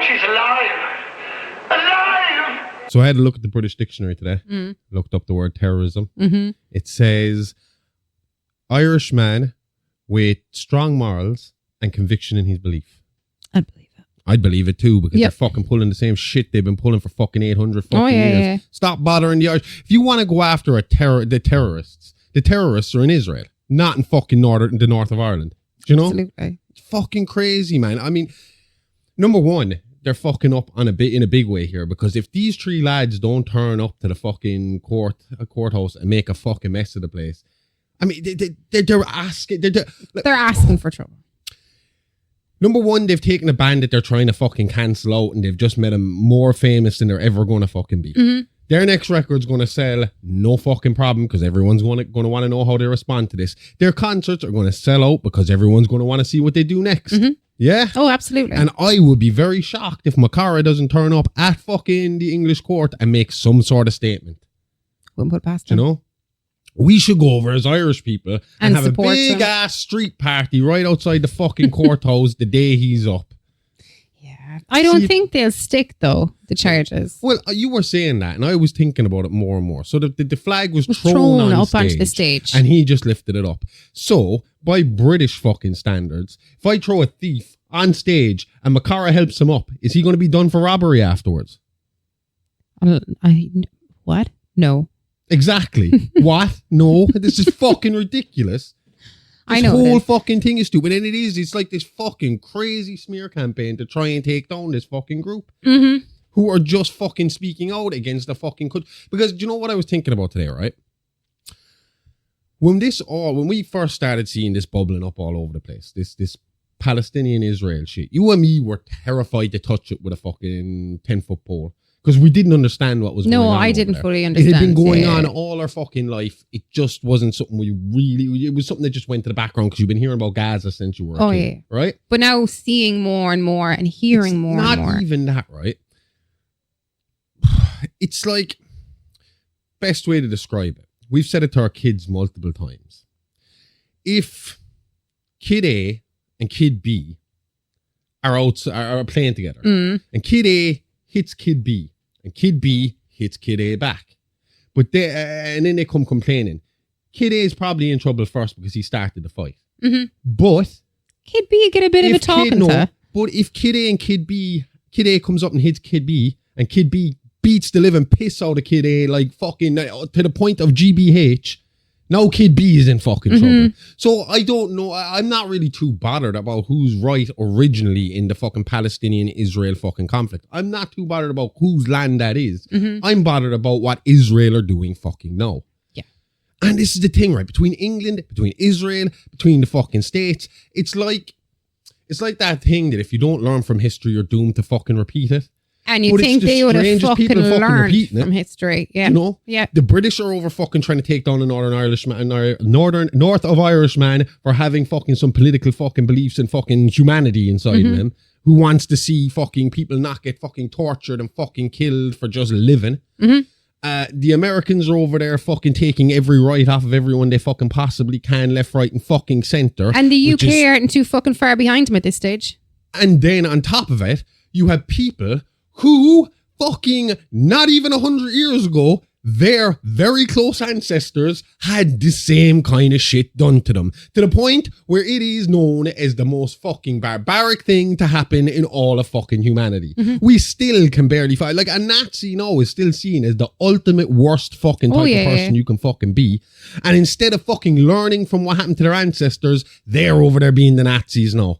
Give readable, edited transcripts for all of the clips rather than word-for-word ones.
She's alive. Alive! So I had to look at the British dictionary today. Looked up the word terrorism. It says Irishman with strong morals and conviction in his belief. I believe it. I'd believe it too, because they're fucking pulling the same shit they've been pulling for fucking 800 fucking years. Yeah. Stop bothering the Irish. If you want to go after the terrorists are in Israel, not in fucking the north of Ireland. Do you know? Absolutely. It's fucking crazy, man. I mean, number one, they're fucking up in a big way here, because if these three lads don't turn up to the fucking courthouse and make a fucking mess of the place, I mean, they're asking. They're asking for trouble. Number one, they've taken a band that they're trying to fucking cancel out, and they've just made them more famous than they're ever going to fucking be. Their next record's going to sell, no fucking problem, because everyone's going to want to know how they respond to this. Their concerts are going to sell out because everyone's going to want to see what they do next. Yeah? Oh, absolutely. And I would be very shocked if Macara doesn't turn up at fucking the English court and make some sort of statement. Wouldn't put it past you them. know? We should go over as Irish people and have a support big them. ass street party right outside the fucking courthouse the day he's up. Yeah. I don't think they'll stick, though, the charges. Well, you were saying that, and I was thinking about it more and more. So the flag was thrown on up stage, onto the stage. and he just lifted it up. So, by British fucking standards, if I throw a thief on stage and Macara helps him up, is he going to be done for robbery afterwards? What? No. Exactly. What? No. This is fucking ridiculous. This whole fucking thing is stupid. And it's like this fucking crazy smear campaign to try and take down this fucking group. Who are just fucking speaking out against the fucking country. Because do you know what I was thinking about today, right? When we first started seeing this bubbling up all over the place, this Palestinian Israel shit, you and me were terrified to touch it with a fucking 10-foot pole. Because we didn't understand what was going on. No, I didn't fully understand. It had been going on all our fucking life. It just wasn't something it was something that just went to the background because you've been hearing about Gaza since you were a kid, right? But now seeing more and more and hearing more and more. Not even that, right? It's like, best way to describe it. We've said it to our kids multiple times. If Kid A and Kid B are playing together, and Kid A hits Kid B, and Kid B hits Kid A back. But and then they come complaining. Kid A is probably in trouble first because he started the fight. But Kid B get a bit of a talking to. But if Kid A and Kid A comes up and hits Kid B, and Kid B beats the living piss out of Kid A, like fucking to the point of GBH, now Kid B is in fucking trouble. So I don't know. I'm not really too bothered about who's right originally in the fucking Palestinian-Israel fucking conflict. I'm not too bothered about whose land that is. I'm bothered about what Israel are doing fucking now. Yeah. And this is the thing, right? Between England, between Israel, between the fucking states, it's like that thing that if you don't learn from history, you're doomed to fucking repeat it. And you think they would have fucking learned from history. Yeah. You know? Yeah. The British are over fucking trying to take down the North of Irishman for having fucking some political fucking beliefs and fucking humanity inside of them, who wants to see fucking people not get fucking tortured and fucking killed for just living. The Americans are over there fucking taking every right off of everyone they fucking possibly can, left, right, and fucking centre. And the UK aren't too fucking far behind them at this stage. And then on top of it, you have people who fucking not even 100 years ago, their very close ancestors had the same kind of shit done to them. To the point where it is known as the most fucking barbaric thing to happen in all of fucking humanity. We still can barely fight. Like a Nazi now is still seen as the ultimate worst fucking type of person you can fucking be. And instead of fucking learning from what happened to their ancestors, they're over there being the Nazis now.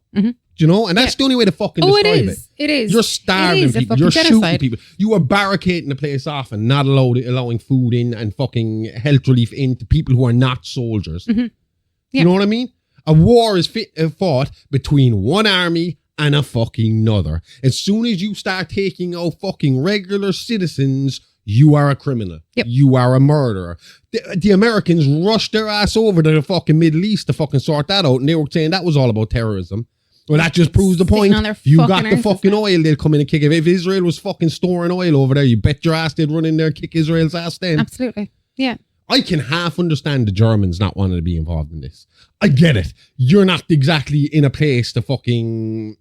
You know? And that's the only way to fucking describe it. It is. You're starving people. You're shooting people. You are barricading the place off and not allowing food in and fucking health relief in to people who are not soldiers. You know what I mean? A war is fought between one army and a fucking another. As soon as you start taking out fucking regular citizens, you are a criminal. You are a murderer. The Americans rushed their ass over to the fucking Middle East to fucking sort that out, and they were saying that was all about terrorism. Well, that just proves the point. You got the fucking oil, they'll come in and kick it. If Israel was fucking storing oil over there, you bet your ass they'd run in there and kick Israel's ass then. Absolutely. Yeah. I can half understand the Germans not wanting to be involved in this. I get it. You're not exactly in a place to fucking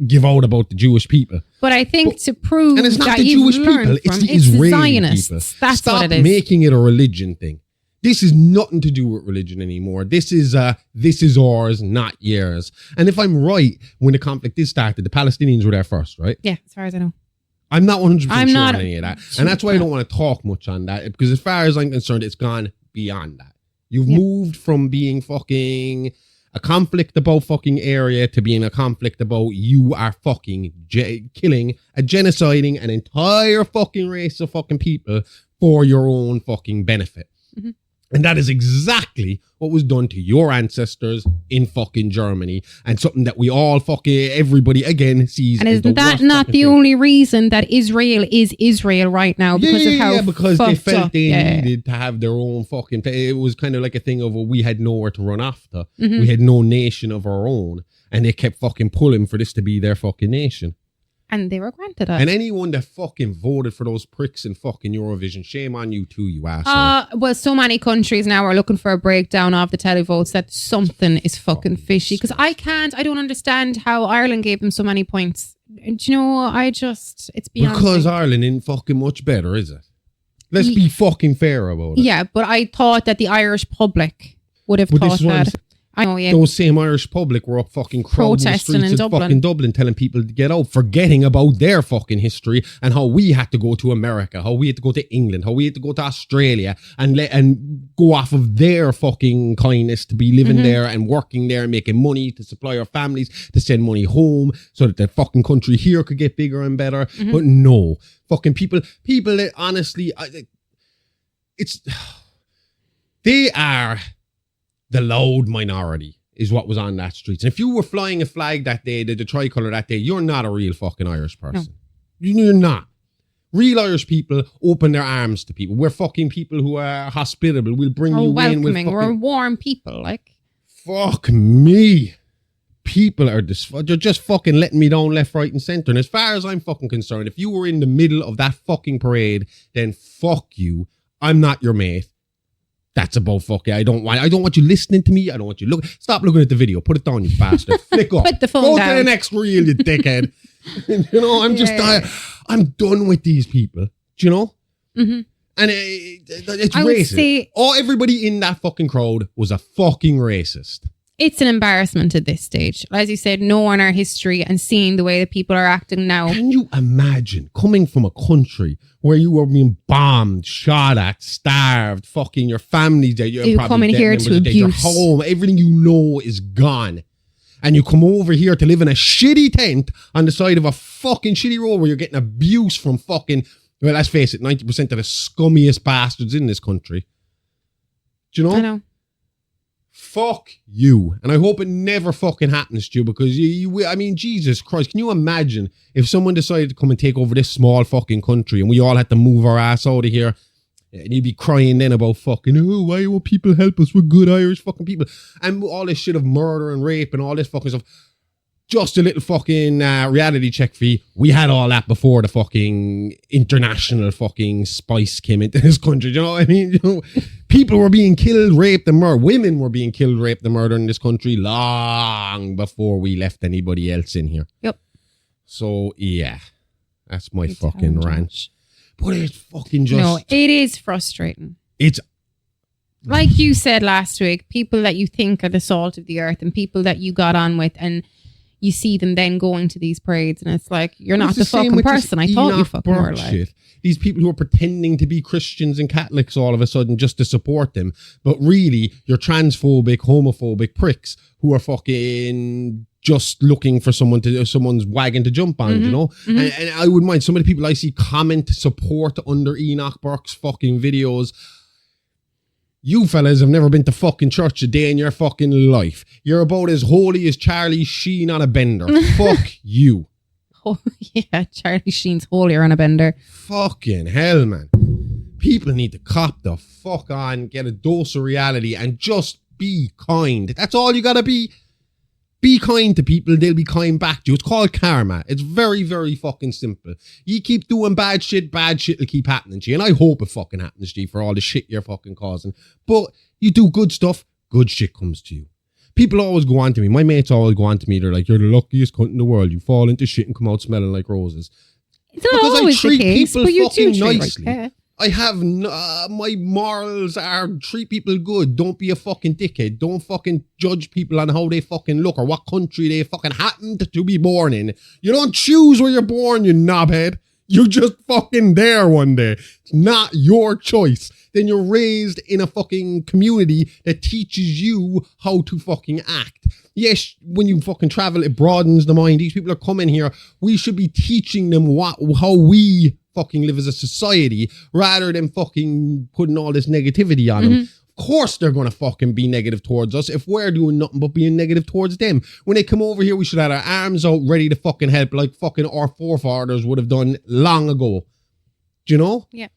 give out about the Jewish people. But I think to prove and it's not that the you've Jewish learned people, it's from, the Israeli Zionists. people. That's Stop what it is. making it a religion thing. This is nothing to do with religion anymore. This is ours, not yours. And if I'm right, when the conflict is started, the Palestinians were there first, right? Yeah, as far as I know. I'm not 100% sure I'm not on any of that. And that's why I don't want to talk much on that, because as far as I'm concerned, it's gone beyond that. You've moved from being fucking a conflict about fucking area to being a conflict about you are fucking killing, genociding an entire fucking race of fucking people for your own fucking benefit. Mm-hmm. And that is exactly what was done to your ancestors in fucking Germany, and something that we all fucking, everybody again sees. And isn't that not the only reason that Israel is Israel right now? Because of how because they felt up. they needed to have their own fucking. It was kind of like a thing of, well, we had nowhere to run after. Mm-hmm. We had no nation of our own, and they kept fucking pulling for this to be their fucking nation. And they were granted it. And anyone that fucking voted for those pricks in fucking Eurovision, shame on you too, you asshole. Well, so many countries now are looking for a breakdown of the televotes that something is fucking fishy. Because I don't understand how Ireland gave them so many points. And, you know, it's beyond. Because Ireland isn't fucking much better, is it? Let's be fucking fair about it. Yeah, but I thought that the Irish public would have thought that. I know, yeah. Those same Irish public were up fucking protesting in fucking Dublin, telling people to get out, forgetting about their fucking history and how we had to go to America, how we had to go to England, how we had to go to Australia and go off of their fucking kindness to be living there and working there and making money to supply our families, to send money home so that the fucking country here could get bigger and better. But no, fucking people that honestly, they are the loud minority is what was on that streets. And if you were flying a flag that day, the tricolour that day, you're not a real fucking Irish person. No. You're not. Real Irish people open their arms to people. We're fucking people who are hospitable. We'll bring you welcoming. in. We're warm people, like. Fuck me. People are they're just fucking letting me down left, right and centre. And as far as I'm fucking concerned, if you were in the middle of that fucking parade, then fuck you. I'm not your mate. That's about fucking. I don't want you listening to me. I don't want you stop looking at the video. Put it down, you bastard. Flick off. Put the phone Go down. to the next reel, you dickhead. You know, I'm done with these people. Do you know? Mm-hmm. And it's racist. Everybody in that fucking crowd was a fucking racist. It's an embarrassment at this stage. As you said, knowing our history and seeing the way that people are acting now. Can you imagine coming from a country where you were being bombed, shot at, starved, fucking your family's dead, you're probably dead, here to abuse. Your home, everything you know is gone. And you come over here to live in a shitty tent on the side of a fucking shitty road where you're getting abuse from fucking, well, let's face it, 90% of the scummiest bastards in this country. Do you know? I know. Fuck you. And I hope it never fucking happens to you, because I mean, Jesus Christ, can you imagine if someone decided to come and take over this small fucking country and we all had to move our ass out of here, and you'd be crying then about fucking, oh, why won't people help us? We're good Irish fucking people. And all this shit of murder and rape and all this fucking stuff. Just a little fucking reality check fee. We had all that before the fucking international fucking spice came into this country. Do you know what I mean? You know, people were being killed, raped and murdered. Women were being killed, raped and murdered in this country long before we left anybody else in here. Yep. So, yeah. That's my fucking rant. But it's fucking just... No, it is frustrating. It's... Like you said last week, people that you think are the salt of the earth and people that you got on with, and you see them then going to these parades, and it's like, you're not the fucking person I thought you fucking were. Like. These people who are pretending to be Christians and Catholics all of a sudden just to support them, but really you're transphobic, homophobic pricks who are fucking just looking for someone's wagon to jump on, you know? Mm-hmm. And I wouldn't mind some of the people I see comment support under Enoch Burke's fucking videos. You fellas have never been to fucking church a day in your fucking life. You're about as holy as Charlie Sheen on a bender. Fuck you. Oh, yeah, Charlie Sheen's holier on a bender. Fucking hell, man. People need to cop the fuck on, get a dose of reality, and just be kind. That's all you gotta be. Be kind to people, they'll be kind back to you. It's called karma. It's very, very fucking simple. You keep doing bad shit will keep happening to you. And I hope it fucking happens to you for all the shit you're fucking causing. But you do good stuff, good shit comes to you. People always go on to me. My mates always go on to me. They're like, "You're the luckiest cunt in the world. You fall into shit and come out smelling like roses." It's not because always I treat the case, people fucking nicely. Like I have my morals are treat people good. Don't be a fucking dickhead. Don't fucking judge people on how they fucking look or what country they fucking happened to be born in. You don't choose where you're born, you knobhead. You're just fucking there one day. It's not your choice. Then you're raised in a fucking community that teaches you how to fucking act. Yes, when you fucking travel, it broadens the mind. These people are coming here. We should be teaching them how we fucking live as a society rather than fucking putting all this negativity on them. Of course they're going to fucking be negative towards us if we're doing nothing but being negative towards them. When they come over here, we should have our arms out ready to fucking help like fucking our forefathers would have done long ago. Do you know? Yeah.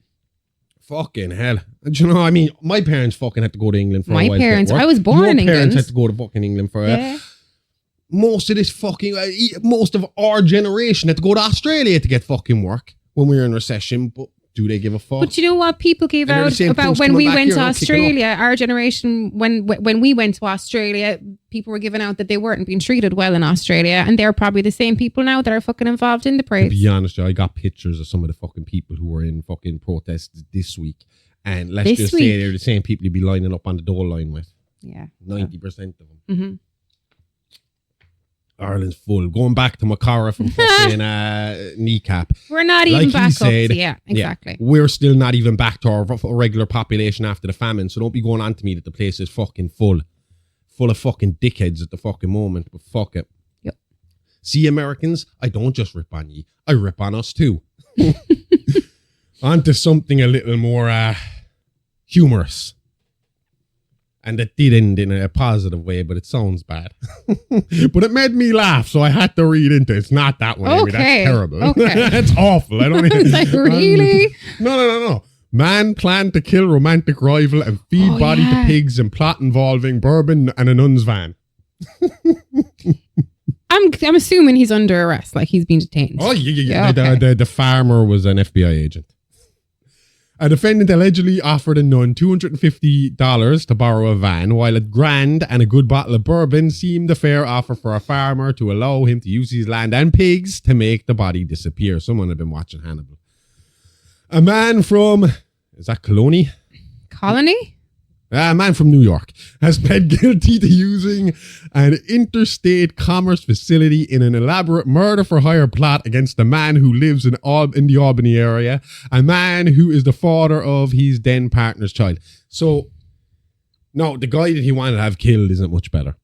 Fucking hell. Do you know what I mean? My parents fucking had to go to England for a while. My parents, I was born in England. Your parents had to go to fucking England for most of this fucking, most of our generation had to go to Australia to get fucking work when we were in recession, but do they give a fuck? But you know what people gave out about when we went to Australia, our generation, when we went to Australia, people were giving out that they weren't being treated well in Australia, and they're probably the same people now that are fucking involved in the parades. To be honest, I got pictures of some of the fucking people who were in fucking protests this week, and let's just say they're the same people you'd be lining up on the dole line with. Yeah. 90% of them. Mm-hmm. Ireland's full. Going back to Macara from fucking kneecap. We're not even back up. Yeah, exactly. We're still not even back to our regular population after the famine. So don't be going on to me that the place is fucking full of fucking dickheads at the fucking moment. But fuck it. Yep. See, Americans, I don't just rip on ye. I rip on us too. On to something a little more humorous. And it did end in a positive way, but it sounds bad. But it made me laugh, so I had to read into it. It's not that one, Amy. That's terrible. Okay. That's awful. I don't even... It's like, really? No. Man planned to kill romantic rival and feed body to pigs in plot involving bourbon and a nun's van. I'm assuming he's under arrest, like he's been detained. Oh, yeah. Okay. The farmer was an FBI agent. A defendant allegedly offered a nun $250 to borrow a van, while $1,000 and a good bottle of bourbon seemed a fair offer for a farmer to allow him to use his land and pigs to make the body disappear. Someone had been watching Hannibal. A man from... Is that Colony? A man from New York has pled guilty to using an interstate commerce facility in an elaborate murder-for-hire plot against a man who lives in the Albany area, a man who is the father of his then partner's child. So, no, the guy that he wanted to have killed isn't much better.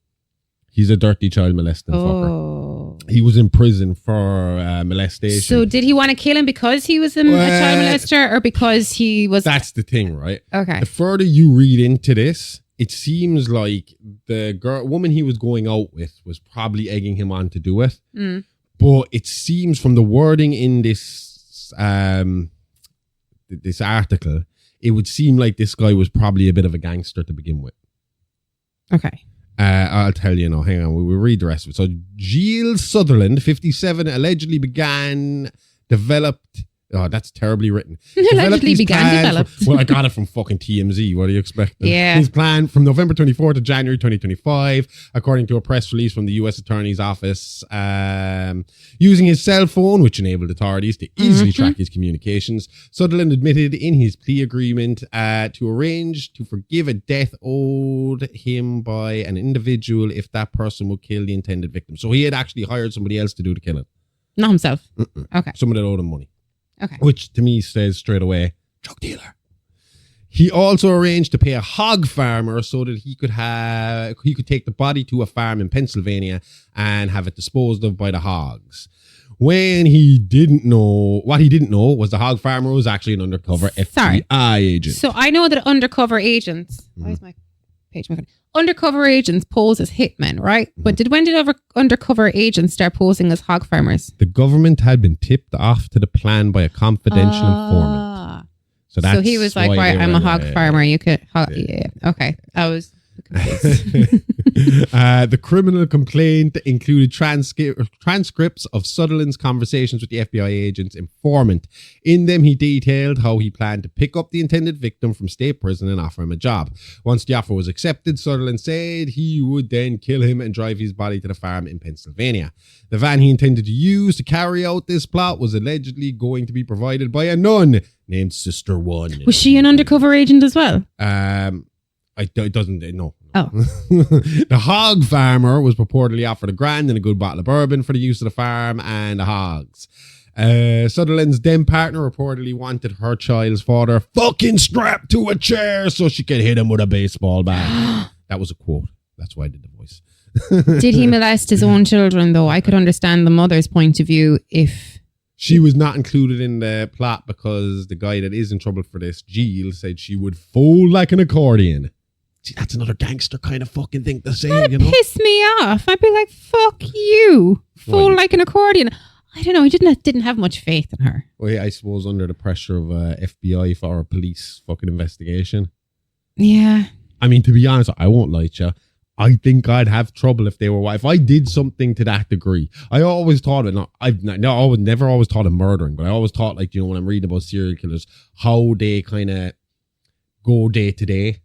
He's a dirty child molesting fucker. He was in prison for molestation. So did he want to kill him because he was a child molester or because he was... That's the thing, right? Okay. The further you read into this, it seems like the woman he was going out with was probably egging him on to do it. Mm. But it seems from the wording in this this article, it would seem like this guy was probably a bit of a gangster to begin with. Okay. I'll tell you now. Hang on. We'll read the rest of it. So, Jill Sutherland, 57, allegedly developed... Oh, that's terribly written. Well, I got it from fucking TMZ. What do you expect? Yeah. His plan from November 24 to January 2025, according to a press release from the U.S. Attorney's Office, using his cell phone, which enabled authorities to easily track his communications. Sutherland admitted in his plea agreement to arrange to forgive a debt owed him by an individual if that person would kill the intended victim. So he had actually hired somebody else to do the killing. Not himself. Okay. Someone that owed him money. Okay. Which to me says straight away, drug dealer. He also arranged to pay a hog farmer so that he could take the body to a farm in Pennsylvania and have it disposed of by the hogs. What he didn't know was the hog farmer was actually an undercover FBI agent. So I know that undercover agents. Why is my page moving? Undercover agents pose as hitmen, right? But when did undercover agents start posing as hog farmers? The government had been tipped off to the plan by a confidential informant. So he was like, right, I'm a hog farmer. You could... Yeah. Okay. confused. The criminal complaint included transcripts of Sutherland's conversations with the FBI agent's informant. In them, he detailed how he planned to pick up the intended victim from state prison and offer him a job. Once the offer was accepted, Sutherland said he would then kill him and drive his body to the farm in Pennsylvania. The van he intended to use to carry out this plot was allegedly going to be provided by a nun named Sister One. Was she an undercover agent as well? It doesn't. No. Oh. The hog farmer was reportedly offered $1,000 and a good bottle of bourbon for the use of the farm and the hogs. Sutherland's then partner reportedly wanted her child's father fucking strapped to a chair so she could hit him with a baseball bat. That was a quote. That's why I did the voice. Did he molest his own children, though? I could understand the mother's point of view if... She was not included in the plot because the guy that is in trouble for this, Jill, said she would fold like an accordion. See, that's another gangster kind of fucking thing to say, That'd piss me off. I'd be like, fuck you. Fold like an accordion. I don't know. He didn't have much faith in her. Well, yeah, I suppose under the pressure of FBI for a police fucking investigation. Yeah. I mean, to be honest, I won't lie to you. I think I'd have trouble if they were white. If I did something to that degree, I always thought it. Never always thought of murdering, but I always thought, like, when I'm reading about serial killers, how they kind of go day to day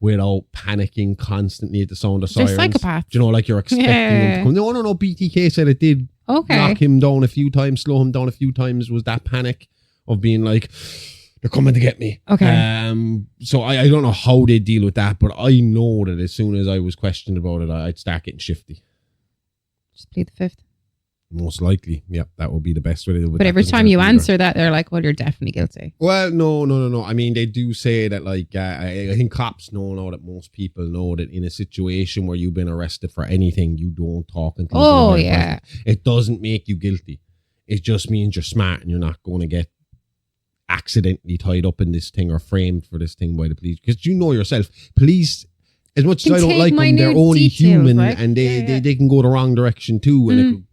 without panicking constantly at the sound of sirens. They're psychopaths. Like you're expecting them to come. No. BTK said it did knock him down a few times, slow him down a few times. Was that panic of being like, they're coming to get me. Okay. So I don't know how they deal with that, but I know that as soon as I was questioned about it, I'd start getting shifty. Just plead the fifth. Most likely. Yep, that would be the best way to do it. But every time you answer that, they're like, well, you're definitely guilty. Well, no. I mean, they do say that, like, I think cops know that most people know that in a situation where you've been arrested for anything, you don't talk until present. It doesn't make you guilty. It just means you're smart and you're not going to get accidentally tied up in this thing or framed for this thing by the police. Because you know yourself, police, as much as I don't like them, they're only human, right? And they can go the wrong direction too. And it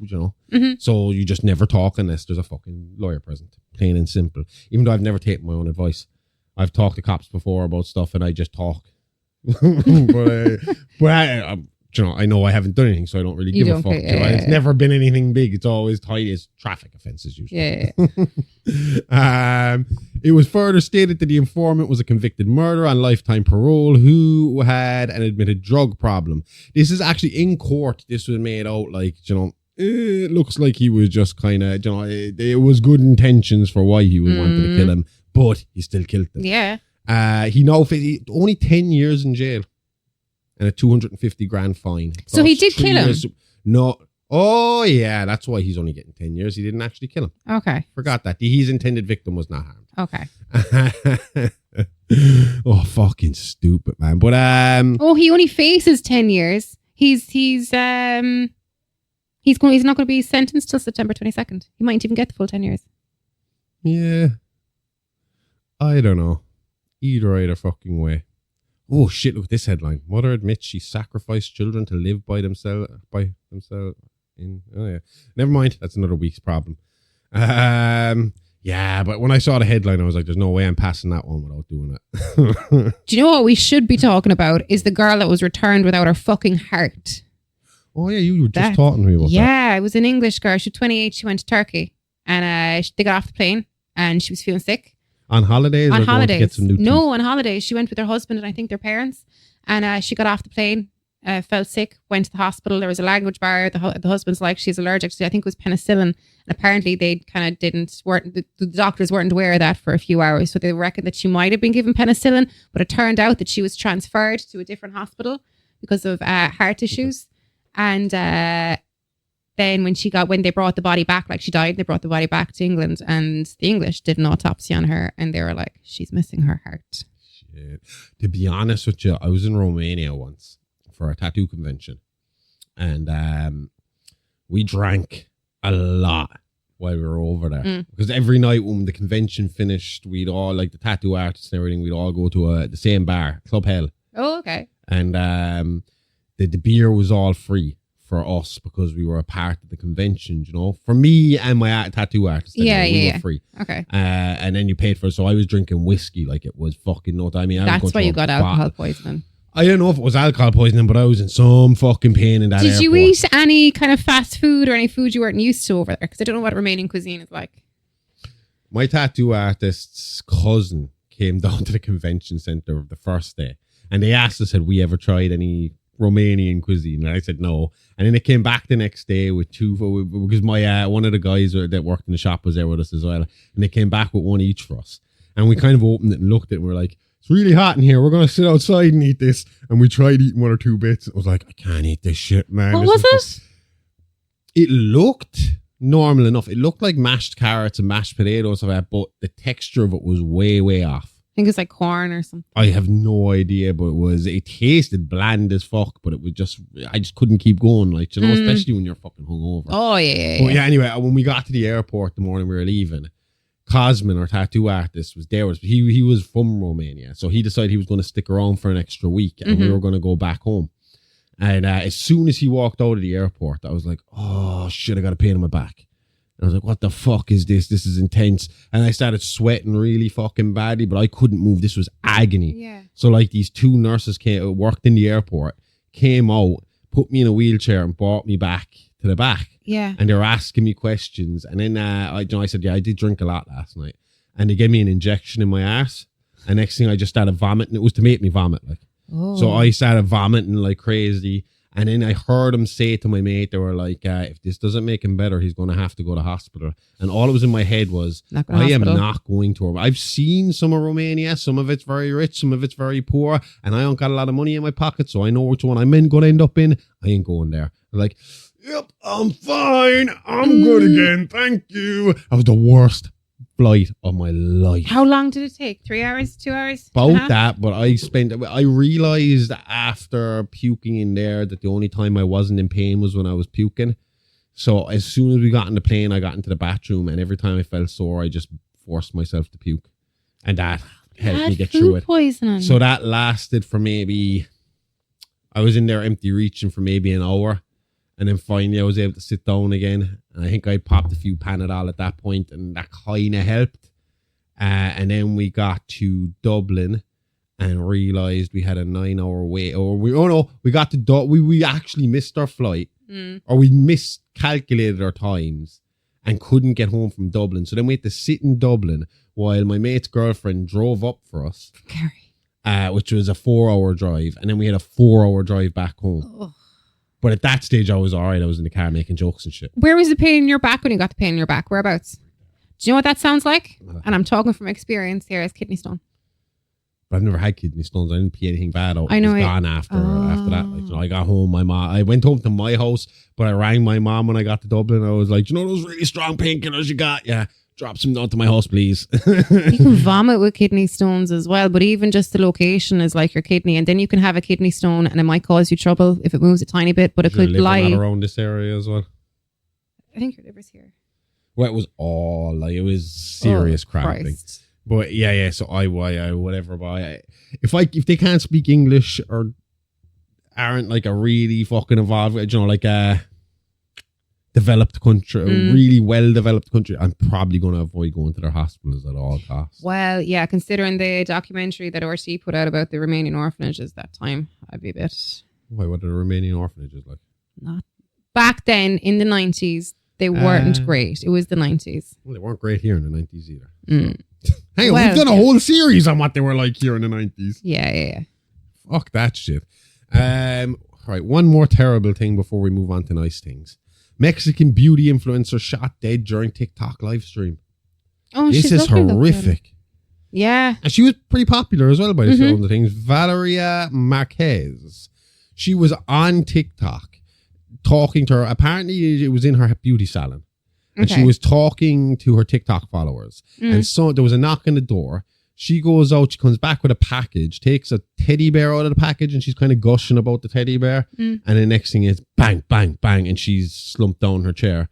could, so you just never talk unless there's a fucking lawyer present. Plain and simple. Even though I've never taken my own advice. I've talked to cops before about stuff and I just talk. but I know I haven't done anything, so I don't really give a fuck. It's never been anything big. It's always tied as traffic offences usually. It was further stated that the informant was a convicted murderer on lifetime parole who had an admitted drug problem. This is actually in court. This was made out like, it looks like he was just kind of, it was good intentions for why he would wanted to kill him, but he still killed him. Yeah. He now faced only 10 years in jail and a $250,000 fine. So he did kill him? No. Oh, yeah. That's why he's only getting 10 years. He didn't actually kill him. Okay. Forgot that. His intended victim was not harmed. Okay. Oh, fucking stupid, man. But he only faces 10 years. He's not going to be sentenced till September 22nd. He might even get the full 10 years. Yeah. I don't know. Either fucking way. Oh shit, look at this headline. Mother admits she sacrificed children to live by themselves Never mind, that's another week's problem. Yeah, but when I saw the headline I was like, there's no way I'm passing that one without doing it. Do you know what we should be talking about is the girl that was returned without her fucking heart. Oh yeah, you were just talking to me about that. Yeah, it was an English girl. She was 28, she went to Turkey and they got off the plane and she was feeling sick. On holidays? On holidays. To get some new teeth? No, on holidays. She went with her husband and I think their parents. And she got off the plane, felt sick, went to the hospital. There was a language barrier. The husband's like, she's allergic to, I think it was penicillin. And apparently they kind of the doctors weren't aware of that for a few hours. So they reckoned that she might have been given penicillin. But it turned out that she was transferred to a different hospital because of heart issues. And then when they brought the body back, like she died, they brought the body back to England and the English did an autopsy on her and they were like, she's missing her heart. Shit. To be honest with you, I was in Romania once for a tattoo convention and we drank a lot while we were over there. Because every night when the convention finished, we'd all, like the tattoo artists and everything, we'd all go to the same bar, Club Hell. Oh, okay. And the beer was all free for us because we were a part of the convention, for me and my tattoo artist. We were free. Okay. And then you paid for it. So I was drinking whiskey like it was fucking nuts. I mean, that's why you got alcohol poisoning. I don't know if it was alcohol poisoning, but I was in some fucking pain in that airport. Did you eat any kind of fast food or any food you weren't used to over there? Because I don't know what Romanian cuisine is like. My tattoo artist's cousin came down to the convention center the first day, and they asked us, had we ever tried any Romanian cuisine? And I said no. And then they came back the next day with two, because my one of the guys that worked in the shop was there with us as well, and they came back with one each for us. And we kind of opened it and looked at it and we're like, it's really hot in here. We're going to sit outside and eat this. And we tried eating one or two bits. It was like, I can't eat this shit, man. What was it? It looked normal enough. It looked like mashed carrots and mashed potatoes, but the texture of it was way, way off. I think it's like corn or something. I have no idea, but it tasted bland as fuck, but it was just, I just couldn't keep going, like, you know, especially when you're fucking hungover. Oh, yeah. But yeah, anyway, when we got to the airport the morning we were leaving, Cosmin, our tattoo artist, was there. He was from Romania, so he decided he was going to stick around for an extra week, and we were going to go back home. And as soon as he walked out of the airport, I was like, oh shit, I got a pain in my back. And I was like, what the fuck is this? This is intense. And I started sweating really fucking badly, but I couldn't move. This was agony. Yeah. So like these two nurses worked in the airport, came out, put me in a wheelchair and brought me back to the back. Yeah. And they were asking me questions. And then I said, yeah, I did drink a lot last night. And they gave me an injection in my arse. And next thing I just started vomiting. It was to make me vomit. Like, So I started vomiting like crazy. And then I heard him say to my mate, they were like, if this doesn't make him better, he's going to have to go to hospital. And all it was in my head was, I am not going to. I've seen some of Romania. Some of it's very rich. Some of it's very poor. And I don't got a lot of money in my pocket. So I know which one I'm going to end up in. I ain't going there. I'm like, yep, I'm fine. I'm good again. Thank you. That was the worst flight of my life. How long did it take? 3 hours? 2 hours? About that, but I realized after puking in there that the only time I wasn't in pain was when I was puking. So as soon as we got in the plane, I got into the bathroom, and every time I felt sore, I just forced myself to puke. And that helped me get through it. Poisoning. So that lasted for maybe, I was in there empty reaching for maybe an hour. And then finally I was able to sit down again. And I think I popped a few Panadol at that point, and that kind of helped. And then we got to Dublin and realized we had a 9-hour wait. We got to we actually missed our flight, or we miscalculated our times and couldn't get home from Dublin. So then we had to sit in Dublin while my mate's girlfriend drove up for us, which was a 4-hour drive. And then we had a 4-hour drive back home. Oh. But at that stage, I was all right. I was in the car making jokes and shit. Where was the pain in your back when you got the pain in your back? Whereabouts? Do you know what that sounds like? And I'm talking from experience here as kidney stone. But I've never had kidney stones. I didn't pee anything bad out. I know. It was gone after that. Like, I got home. I went home to my house, but I rang my mom when I got to Dublin. I was like, do you know those really strong painkillers you got? Yeah. Drop some down to my house, please. You can vomit with kidney stones as well, but even just the location is like your kidney, and then you can have a kidney stone and it might cause you trouble if it moves a tiny bit, but it could lie around this area as well. I think your liver's here. Well, it was all like, it was serious cramping. But yeah. So I whatever. But if they can't speak English or aren't like a really fucking evolved, you know, like a developed country, a really well developed country, I'm probably going to avoid going to their hospitals at all costs. Well, yeah, considering the documentary that RT put out about the Romanian orphanages that time, I'd be a bit. Why? What are the Romanian orphanages like? Not back then in the 90s. They weren't great. It was the 90s. Well, they weren't great here in the 90s either. So. Hang on, we've done a whole series on what they were like here in the 90s. Yeah. Fuck that shit. Right, one more terrible thing before we move on to nice things. Mexican beauty influencer shot dead during TikTok live stream. Oh, this is horrific. Yeah. And she was pretty popular as well by the sound of things. Valeria Marquez. She was on TikTok talking to her. Apparently it was in her beauty salon. And she was talking to her TikTok followers. And so there was a knock on the door. She goes out, she comes back with a package, takes a teddy bear out of the package, and she's kind of gushing about the teddy bear. And the next thing is bang, bang, bang, and she's slumped down in her chair,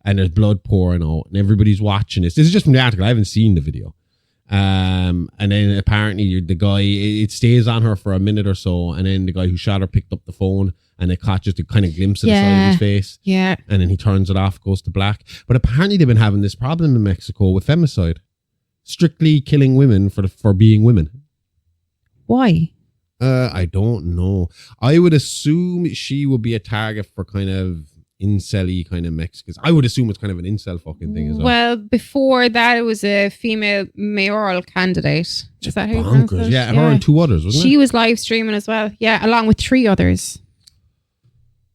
and there's blood pouring out, and everybody's watching this. This is just from the article. I haven't seen the video. And then apparently the guy, it stays on her for a minute or so, and then the guy who shot her picked up the phone, and it caught just a kind of glimpse of the side of his face. Yeah. And then he turns it off, goes to black. But apparently they've been having this problem in Mexico with femicide. Strictly killing women for being women. Why? I don't know. I would assume she would be a target for kind of incel-y kind of Mexicans. I would assume it's kind of an incel fucking thing as well. Well, before that, it was a female mayoral candidate. Is that how you pronounce it? Yeah, her and 2 others, wasn't it? She was live streaming as well. Yeah, along with 3 others.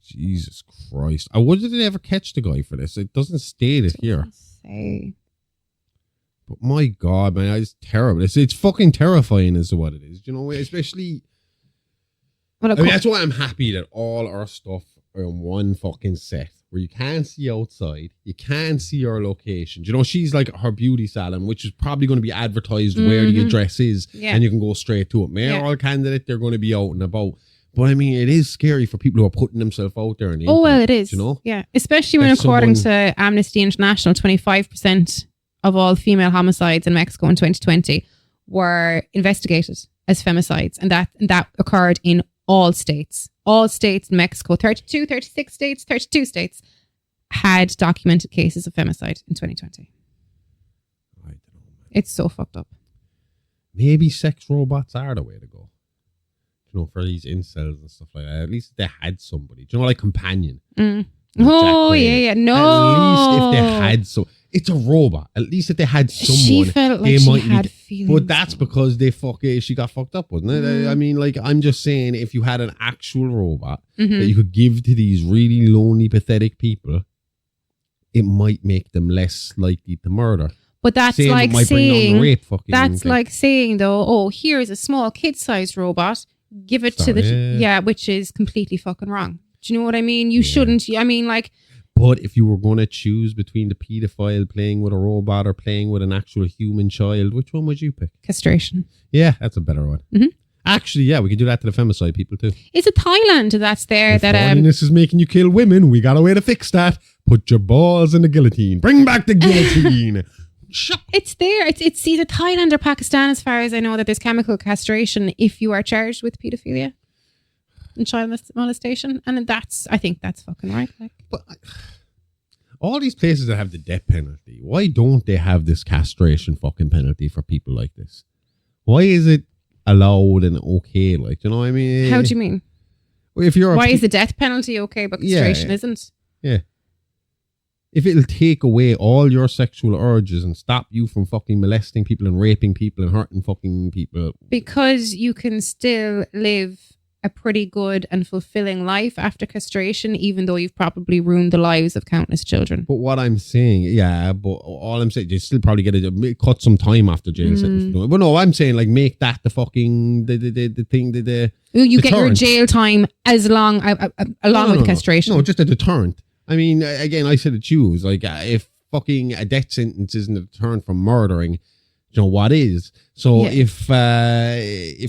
Jesus Christ. I wonder did they ever catch the guy for this? It doesn't state it here. Say. But my God, man, it's terrible. It's fucking terrifying as to what it is. You know, especially... Well, that's why I'm happy that all our stuff are in one fucking set where you can't see outside, you can't see our locations. You know, she's like her beauty salon, which is probably going to be advertised where the address is, and you can go straight to it. Mayoral candidate, they're going to be out and about. But I mean, it is scary for people who are putting themselves out there. Oh, well, it is. You know? Yeah, especially when, according to Amnesty International, 25% of all female homicides in Mexico in 2020 were investigated as femicides, and that occurred in all states in Mexico. 36 states, 32 states had documented cases of femicide in 2020. I don't know, man. It's so fucked up. Maybe sex robots are the way to go. You know, for these incels and stuff like that. At least they had somebody. Do you know, like companion. Oh, yeah. No. At least if they had it's a robot. At least if they had someone, she felt like she had feelings. But that's because she got fucked up, wasn't it? I mean, like, I'm just saying, if you had an actual robot that you could give to these really lonely, pathetic people, it might make them less likely to murder. But that's like saying, like saying though, oh, here's a small kid-sized robot, give it to the which is completely fucking wrong. Do you know what I mean? You shouldn't. I mean, like. But if you were going to choose between the paedophile playing with a robot or playing with an actual human child, which one would you pick? Castration. Yeah, that's a better one. Actually, yeah, we could do that to the femicide people too. Is it Thailand that's there? This is making you kill women. We got a way to fix that. Put your balls in the guillotine. Bring back the guillotine. It's there. It's either Thailand or Pakistan, as far as I know, that there's chemical castration if you are charged with paedophilia and child molestation, and I think that's fucking right. Like, but all these places that have the death penalty, why don't they have this castration fucking penalty for people like this? Why is it allowed and okay? Like, you know what I mean? How do you mean? Well, if you're why is the death penalty okay, but castration isn't? Yeah. If it'll take away all your sexual urges and stop you from fucking molesting people and raping people and hurting fucking people, because you can still live a pretty good and fulfilling life after castration, even though you've probably ruined the lives of countless children. But what I'm saying, but all I'm saying, you still probably get cut some time after jail sentence. But no, I'm saying, like, make that the fucking the thing. You get your jail time as long along with castration. No, just a deterrent. I mean, again, I said it to you, it was like, if fucking a death sentence isn't a deterrent from murdering, you know what is? So if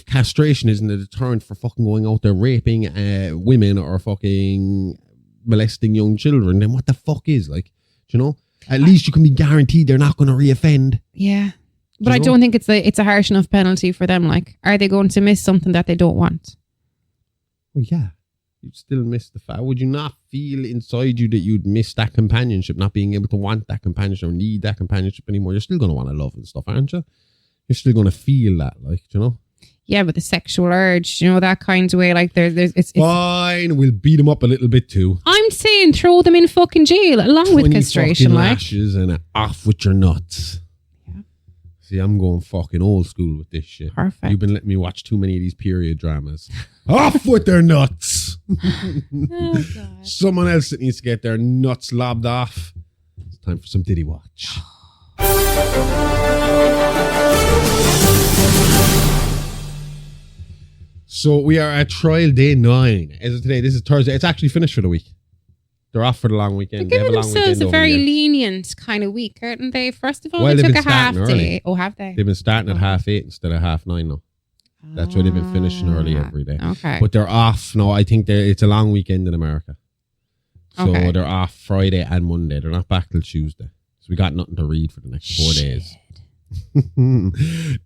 castration isn't a deterrent for fucking going out there raping women or fucking molesting young children, then what the fuck is? Like, you know, at least you can be guaranteed they're not going to reoffend. Yeah, but I don't think it's a harsh enough penalty for them. Like, are they going to miss something that they don't want? Well, yeah, you'd still miss the fact. Would you not feel inside you that you'd miss that companionship, not being able to want that companionship or need that companionship anymore? You're still going to want to love and stuff, aren't you? You're still going to feel that, like, you know? Yeah, but the sexual urge, you know, that kind of way, like, it's fine, we'll beat them up a little bit too. I'm saying throw them in fucking jail along with castration, like. Lashes and off with your nuts. Yeah. See, I'm going fucking old school with this shit. Perfect. You've been letting me watch too many of these period dramas. Off with their nuts. Oh, God. Someone else that needs to get their nuts lobbed off. It's time for some Diddy Watch. So we are at trial day 9. As of today, this is Thursday. It's actually finished for the week. They're off for the long weekend. They're giving themselves a very lenient kind of week, aren't they? First of all, they took a half day. Oh, have they? They've been starting at 8:30 instead of 9:30 now. That's why they've been finishing early every day. Okay. But they're off. No, I think it's a long weekend in America. So they're off Friday and Monday. They're not back till Tuesday. So we got nothing to read for the next 4 days.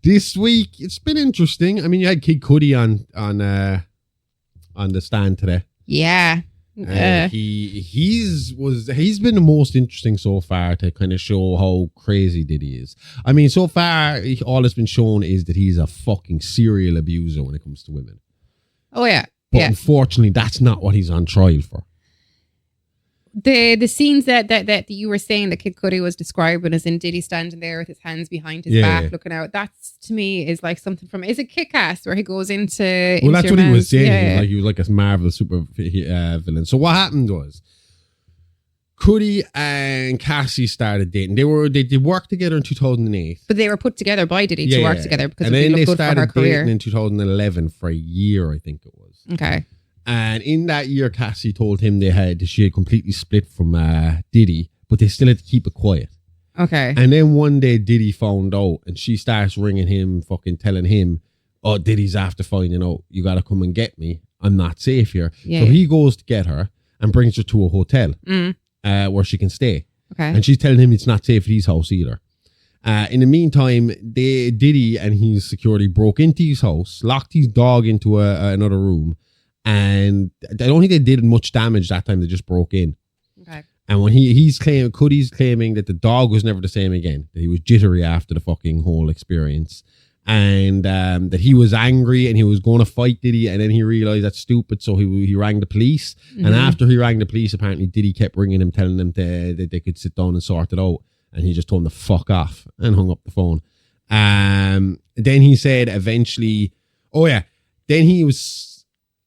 This week, it's been interesting. I mean, you had Kid Cudi on the stand today. Yeah. He's been the most interesting so far to kind of show how crazy Diddy is. I mean, so far all that's been shown is that he's a fucking serial abuser when it comes to women. Oh, yeah. But unfortunately, that's not what he's on trial for. The scenes that you were saying that Kid Cudi was describing as in Diddy standing there with his hands behind his back looking out, that's to me is like something from, is it Kick-Ass where he goes into that's what he was saying. He was like a Marvel super villain. So what happened was Cudi and Cassie started dating. They worked together in 2008. But they were put together by Diddy to work together because and then they started dating career. in 2011 for a year, I think it was. Okay. And in that year, Cassie told him she had completely split from Diddy, but they still had to keep it quiet. Okay. And then one day Diddy found out and she starts ringing him, fucking telling him, oh, Diddy's after finding out, you got to come and get me. I'm not safe here. Yeah. So he goes to get her and brings her to a hotel where she can stay. Okay. And she's telling him it's not safe at his house either. In the meantime, Diddy and his security broke into his house, locked his dog into another room. And I don't think they did much damage that time. They just broke in. Okay. And when Cudi's claiming that the dog was never the same again, that he was jittery after the fucking whole experience, and that he was angry and he was going to fight Diddy, and then he realized that's stupid, so he rang the police. Mm-hmm. And after he rang the police, apparently Diddy kept ringing him, telling them that they could sit down and sort it out, and he just told him to fuck off and hung up the phone. Then he said eventually, then he was.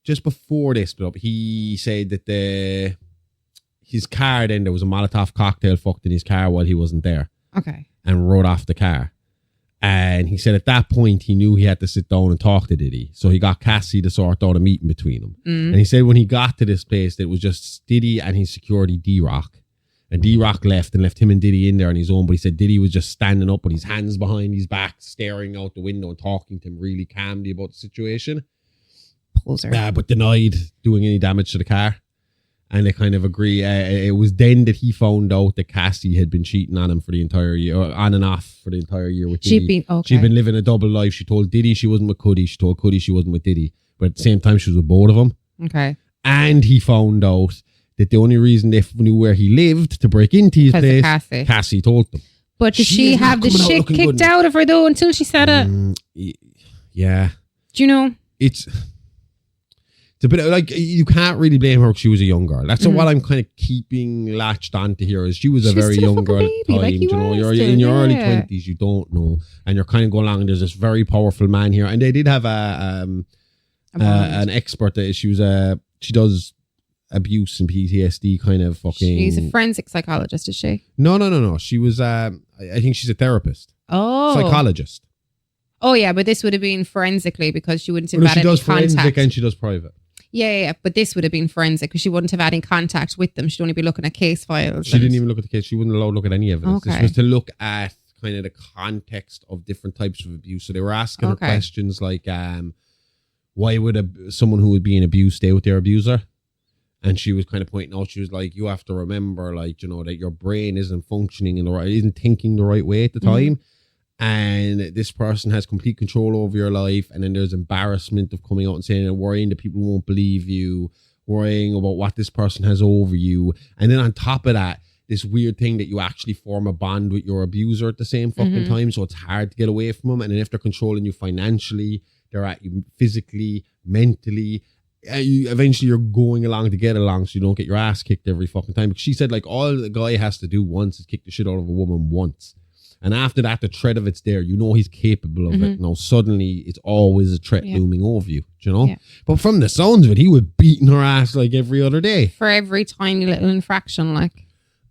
Just before they split up, he said that his car, then there was a Molotov cocktail fucked in his car while he wasn't there. Okay. And rode off the car. And he said at that point, he knew he had to sit down and talk to Diddy. So he got Cassie to sort out a meeting between them. And he said when he got to this place, it was just Diddy and his security, D-Rock. And D-Rock left him and Diddy in there on his own. But he said Diddy was just standing up with his hands behind his back, staring out the window and talking to him really calmly about the situation. But denied doing any damage to the car. And they kind of agree. It was then that he found out that Cassie had been cheating on him for the entire year, on and off for the entire year with Diddy. She'd been living a double life. She told Diddy she wasn't with Cudi. She told Cudi she wasn't with Diddy. But at the same time, she was with both of them. Okay. And he found out that the only reason they knew where he lived to break into his place, Cassie told them. But did she have the shit kicked out of her though until she said it? Yeah. Do you know? It's a bit like, you can't really blame her because she was a young girl. That's what I'm kind of keeping latched onto here, is she was a very young girl at the time. Like you're in your early 20s, you don't know. And you're kind of going along and there's this very powerful man here. And they did have an expert that she does abuse and PTSD kind of fucking. She's a forensic psychologist, is she? No. She was, I think she's a therapist. Oh. Psychologist. Oh yeah, but this would have been forensically because she wouldn't have had any contact. She does forensic and she does private. Yeah, but this would have been forensic because she wouldn't have had any contact with them. She'd only be looking at case files. She didn't even look at the case. She wasn't allowed to look at any evidence. Okay. This was to look at kind of the context of different types of abuse. So they were asking her questions like, why would someone who would be in abuse stay with their abuser? And she was kind of pointing out, she was like, you have to remember, like, that your brain isn't functioning isn't thinking the right way at the time. And this person has complete control over your life. And then there's embarrassment of coming out and saying and worrying that people won't believe you, worrying about what this person has over you. And then on top of that, this weird thing that you actually form a bond with your abuser at the same fucking time. So it's hard to get away from them. And then if they're controlling you financially, they're at you physically, mentally. Eventually you're going along to get along so you don't get your ass kicked every fucking time. Because she said, like, all the guy has to do once is kick the shit out of a woman once. And after that, the threat of it's there. He's capable of it. Now, suddenly, it's always a threat looming over you, Yeah. But from the sounds of it, he was beating her ass like every other day. For every tiny little infraction, like.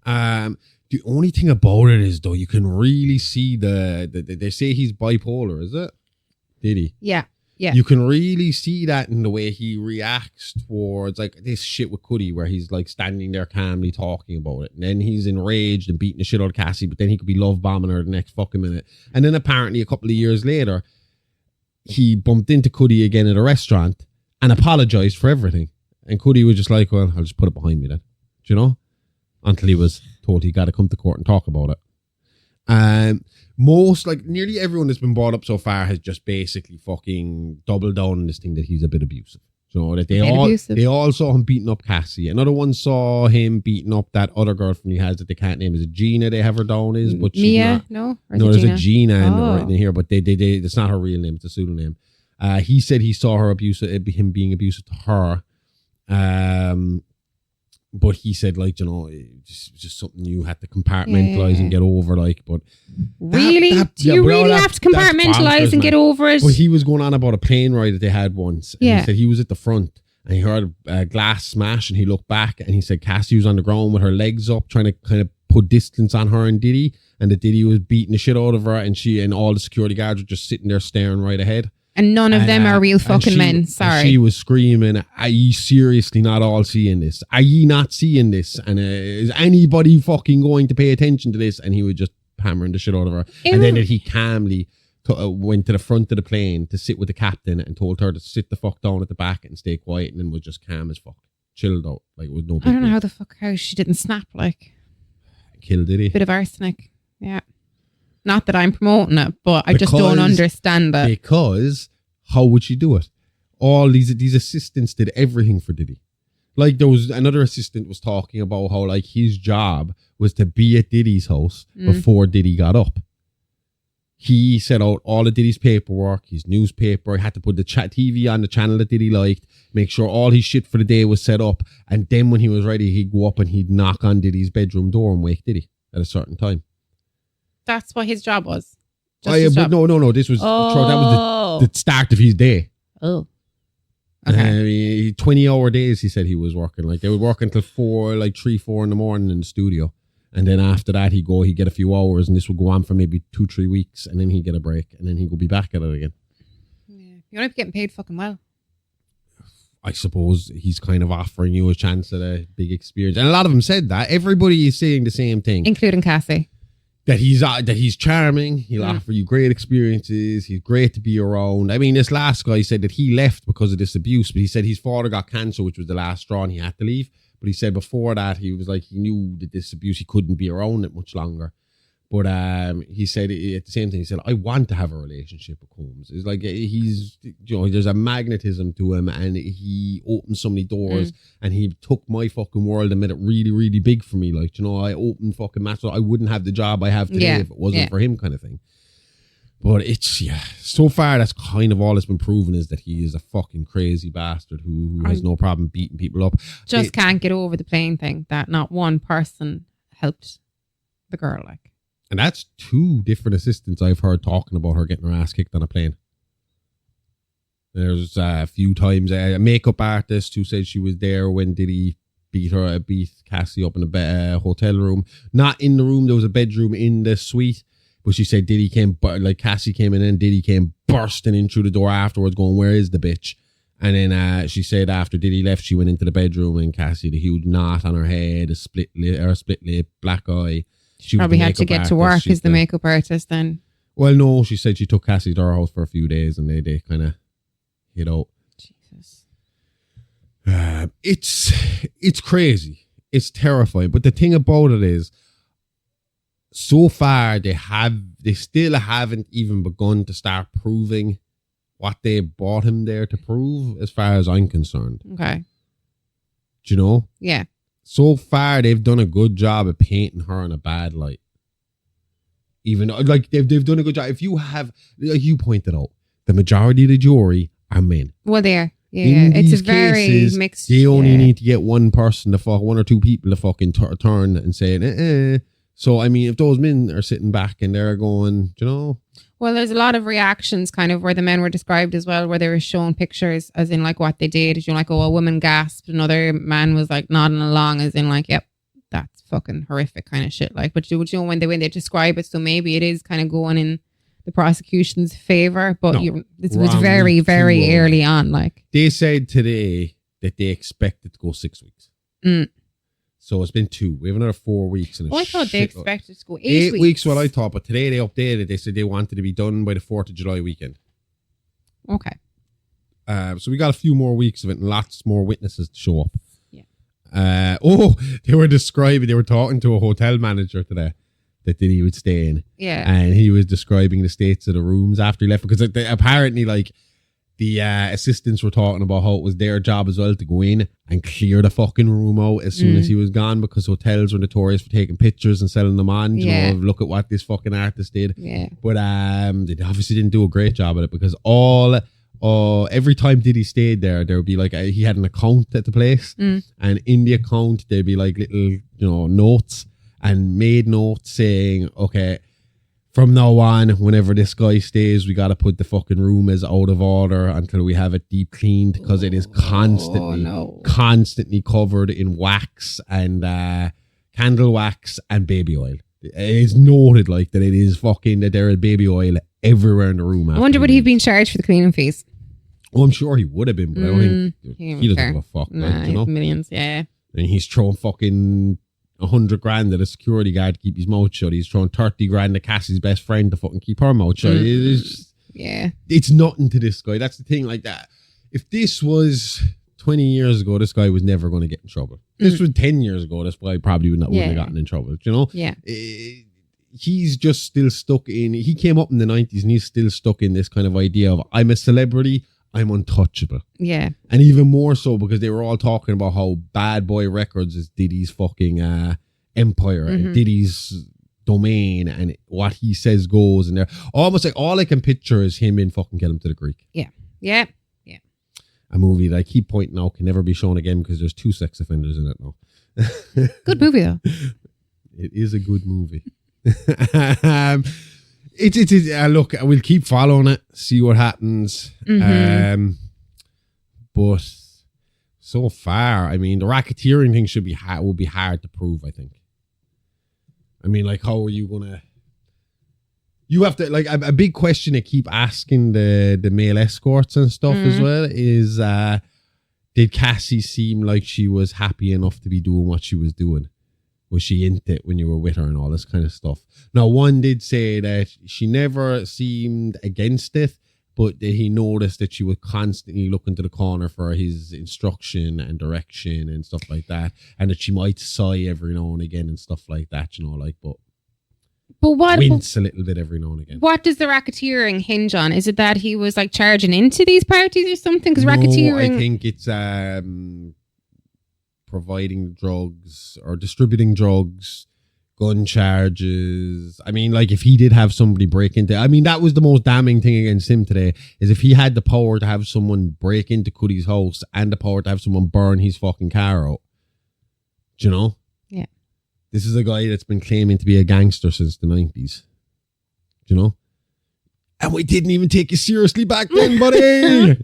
The only thing about it is, though, you can really see they say he's bipolar, is it? Did he? Yeah. Yeah. You can really see that in the way he reacts towards like this shit with Cudi, where he's like standing there calmly talking about it. And then he's enraged and beating the shit out of Cassie, but then he could be love bombing her the next fucking minute. And then apparently a couple of years later, he bumped into Cudi again at a restaurant and apologized for everything. And Cudi was just like, well, I'll just put it behind me then. Do Until he was told he got to come to court and talk about it. Nearly everyone that's been brought up so far has just basically fucking doubled down on this thing that he's a bit abusive. That they all saw him beating up Cassie. Another one saw him beating up that other girlfriend he has that they can't name. Is it Gina? They have her down as, but Mia? No, there's a Gina written in here, but they it's not her real name. It's a pseudonym. He said he saw him being abusive to her. But he said, like, you know, it's just something you had to compartmentalize and get over, like. But really, do you really have to compartmentalize and get over it? But he was going on about a plane ride that they had once. And he said he was at the front and he heard a glass smash and he looked back and he said Cassie was on the ground with her legs up, trying to kind of put distance on her and Diddy, and that Diddy was beating the shit out of her, and she and all the security guards were just sitting there staring right ahead. And none of them are real fucking men. Sorry. She was screaming, are you seriously not all seeing this? Are you not seeing this? And is anybody fucking going to pay attention to this? And he was just hammering the shit out of her. And then he calmly went to the front of the plane to sit with the captain and told her to sit the fuck down at the back and stay quiet, and then was just calm as fuck. Chilled out. Like, it was no big I don't know deal. how she didn't snap, like. Killed Diddy. Bit of arsenic. Yeah. Not that I'm promoting it, but I just don't understand it. Because how would she do it? All these assistants did everything for Diddy. Like, there was another assistant was talking about how, like, his job was to be at Diddy's house before Diddy got up. He set out all of Diddy's paperwork, his newspaper. He had to put the TV on the channel that Diddy liked, make sure all his shit for the day was set up. And then when he was ready, he'd go up and he'd knock on Diddy's bedroom door and wake Diddy at a certain time. That's what his job was. No. This was that was the start of his day. Oh, okay. 20-hour days. He said he was working. Like, they would work until 4 in the morning in the studio, and then after that he'd get a few hours, and this would go on for maybe 2-3 weeks, and then he'd get a break, and then he'd go be back at it again. Yeah, you end up getting paid fucking well. I suppose he's kind of offering you a chance at a big experience, and a lot of them said that. Everybody is saying the same thing, including Cassie. That he's charming. He'll offer you great experiences. He's great to be around. I mean, this last guy said that he left because of this abuse, but he said his father got cancer, which was the last straw, and he had to leave. But he said before that, he was like, he knew that this abuse, he couldn't be around it much longer. But he said at the same time, he said, I want to have a relationship with Combs. It's like he's, you know, there's a magnetism to him, and he opened so many doors, and he took my fucking world and made it really, really big for me. Like, you know, I opened fucking matches. I wouldn't have the job I have today if it wasn't for him, kind of thing. But it's, so far that's kind of all that's been proven, is that he is a fucking crazy bastard who has no problem beating people up. Just can't get over the plane thing that not one person helped the girl, like. And that's 2 different assistants I've heard talking about her getting her ass kicked on a plane. There's a few times a makeup artist who said she was there when Diddy beat Cassie up in a hotel room. Not in the room, there was a bedroom in the suite. But she said Cassie came in and Diddy came bursting in through the door afterwards going, where is the bitch? And then she said after Diddy left, she went into the bedroom and Cassie had a huge knot on her head, a split lip, black eye. She probably had to get to work as the makeup artist then. Well, no, she said she took Cassie to her house for a few days and they kind of hit out. Jesus. It's crazy. It's terrifying. But the thing about it is, so far they still haven't even begun to start proving what they brought him there to prove, as far as I'm concerned. Okay. Do you know? Yeah. So far, they've done a good job of painting her in a bad light. Even like they've done a good job. If you have, like you pointed out, the majority of the jury are men. Well, they are. Yeah, it's a very cases, mixed. They only need to get one or 2 people to fucking turn and say, So, I mean, if those men are sitting back and they're going, you know. Well, there's a lot of reactions kind of where the men were described as well, where they were showing pictures as in like what they did. You know, like, a woman gasped. Another man was like nodding along as in like, yep, that's fucking horrific kind of shit. Like, but you know, when they describe it, so maybe it is kind of going in the prosecution's favor, but it was very, very early on. Like, they said today that they expect it to go 6 weeks. So it's been 2. We have another 4 weeks. I thought they expected to go 8 weeks. 8 weeks, what I thought. But today they updated. They said they wanted to be done by the 4th of July weekend. Okay. So we got a few more weeks of it and lots more witnesses to show up. Yeah. They were talking to a hotel manager today that Diddy would stay in. Yeah. And he was describing the states of the rooms after he left. Because apparently, like, the assistants were talking about how it was their job as well to go in and clear the fucking room out as soon as he was gone, because hotels were notorious for taking pictures and selling them on. You know, look at what this fucking artist did. Yeah. But they obviously didn't do a great job at it, because all every time Diddy stayed there would be like he had an account at the place, and in the account there'd be like little notes, and made notes saying, okay, from now on, whenever this guy stays, we gotta put the fucking room as out of order until we have it deep cleaned, because it is constantly covered in wax and candle wax and baby oil. It is noted like that it is fucking that there is baby oil everywhere in the room. I wonder would he have been charged for the cleaning fees? Oh, I'm sure he would have been, but I don't think he doesn't give a fuck. Nah, you know? Millions, yeah. And he's throwing fucking 100 grand at a security guard to keep his mouth shut. He's throwing 30 grand at Cassie's best friend to fucking keep her mouth shut. It's nothing to this guy. That's the thing. Like that. If this was 20 years ago, this guy was never going to get in trouble. This was 10 years ago, this guy probably wouldn't have gotten in trouble. You know? Yeah. He's just still stuck in. He came up in the 90s and he's still stuck in this kind of idea of I'm a celebrity, I'm untouchable. Yeah. And even more so because they were all talking about how Bad Boy Records is Diddy's fucking empire and Diddy's domain, and what he says goes, and they're almost like all I can picture is him in fucking Kill Him to the Greek. Yeah. Yeah. Yeah. A movie that I keep pointing out can never be shown again because there's 2 sex offenders in it now. Good movie though. It is a good movie. Look, we'll keep following it, see what happens. But so far, I mean, the racketeering thing will be hard to prove, I think. I mean, like, how are you gonna? You have to, like, a big question they keep asking the male escorts and stuff as well is, did Cassie seem like she was happy enough to be doing what she was doing? Was she into it when you were with her and all this kind of stuff? Now, one did say that she never seemed against it, but that he noticed that she was constantly looking to the corner for his instruction and direction and stuff like that, and that she might sigh every now and again and stuff like that, you know, like, but wince a little bit every now and again. What does the racketeering hinge on? Is it that he was like charging into these parties or something? Because racketeering, I think it's providing drugs or distributing drugs, gun charges. I mean, like, if he did have somebody break into, I mean, that was the most damning thing against him today, is if he had the power to have someone break into Cuddy's house and the power to have someone burn his fucking car out. Do you know? Yeah. This is a guy that's been claiming to be a gangster since the 90s. Do you know? And we didn't even take you seriously back then, buddy.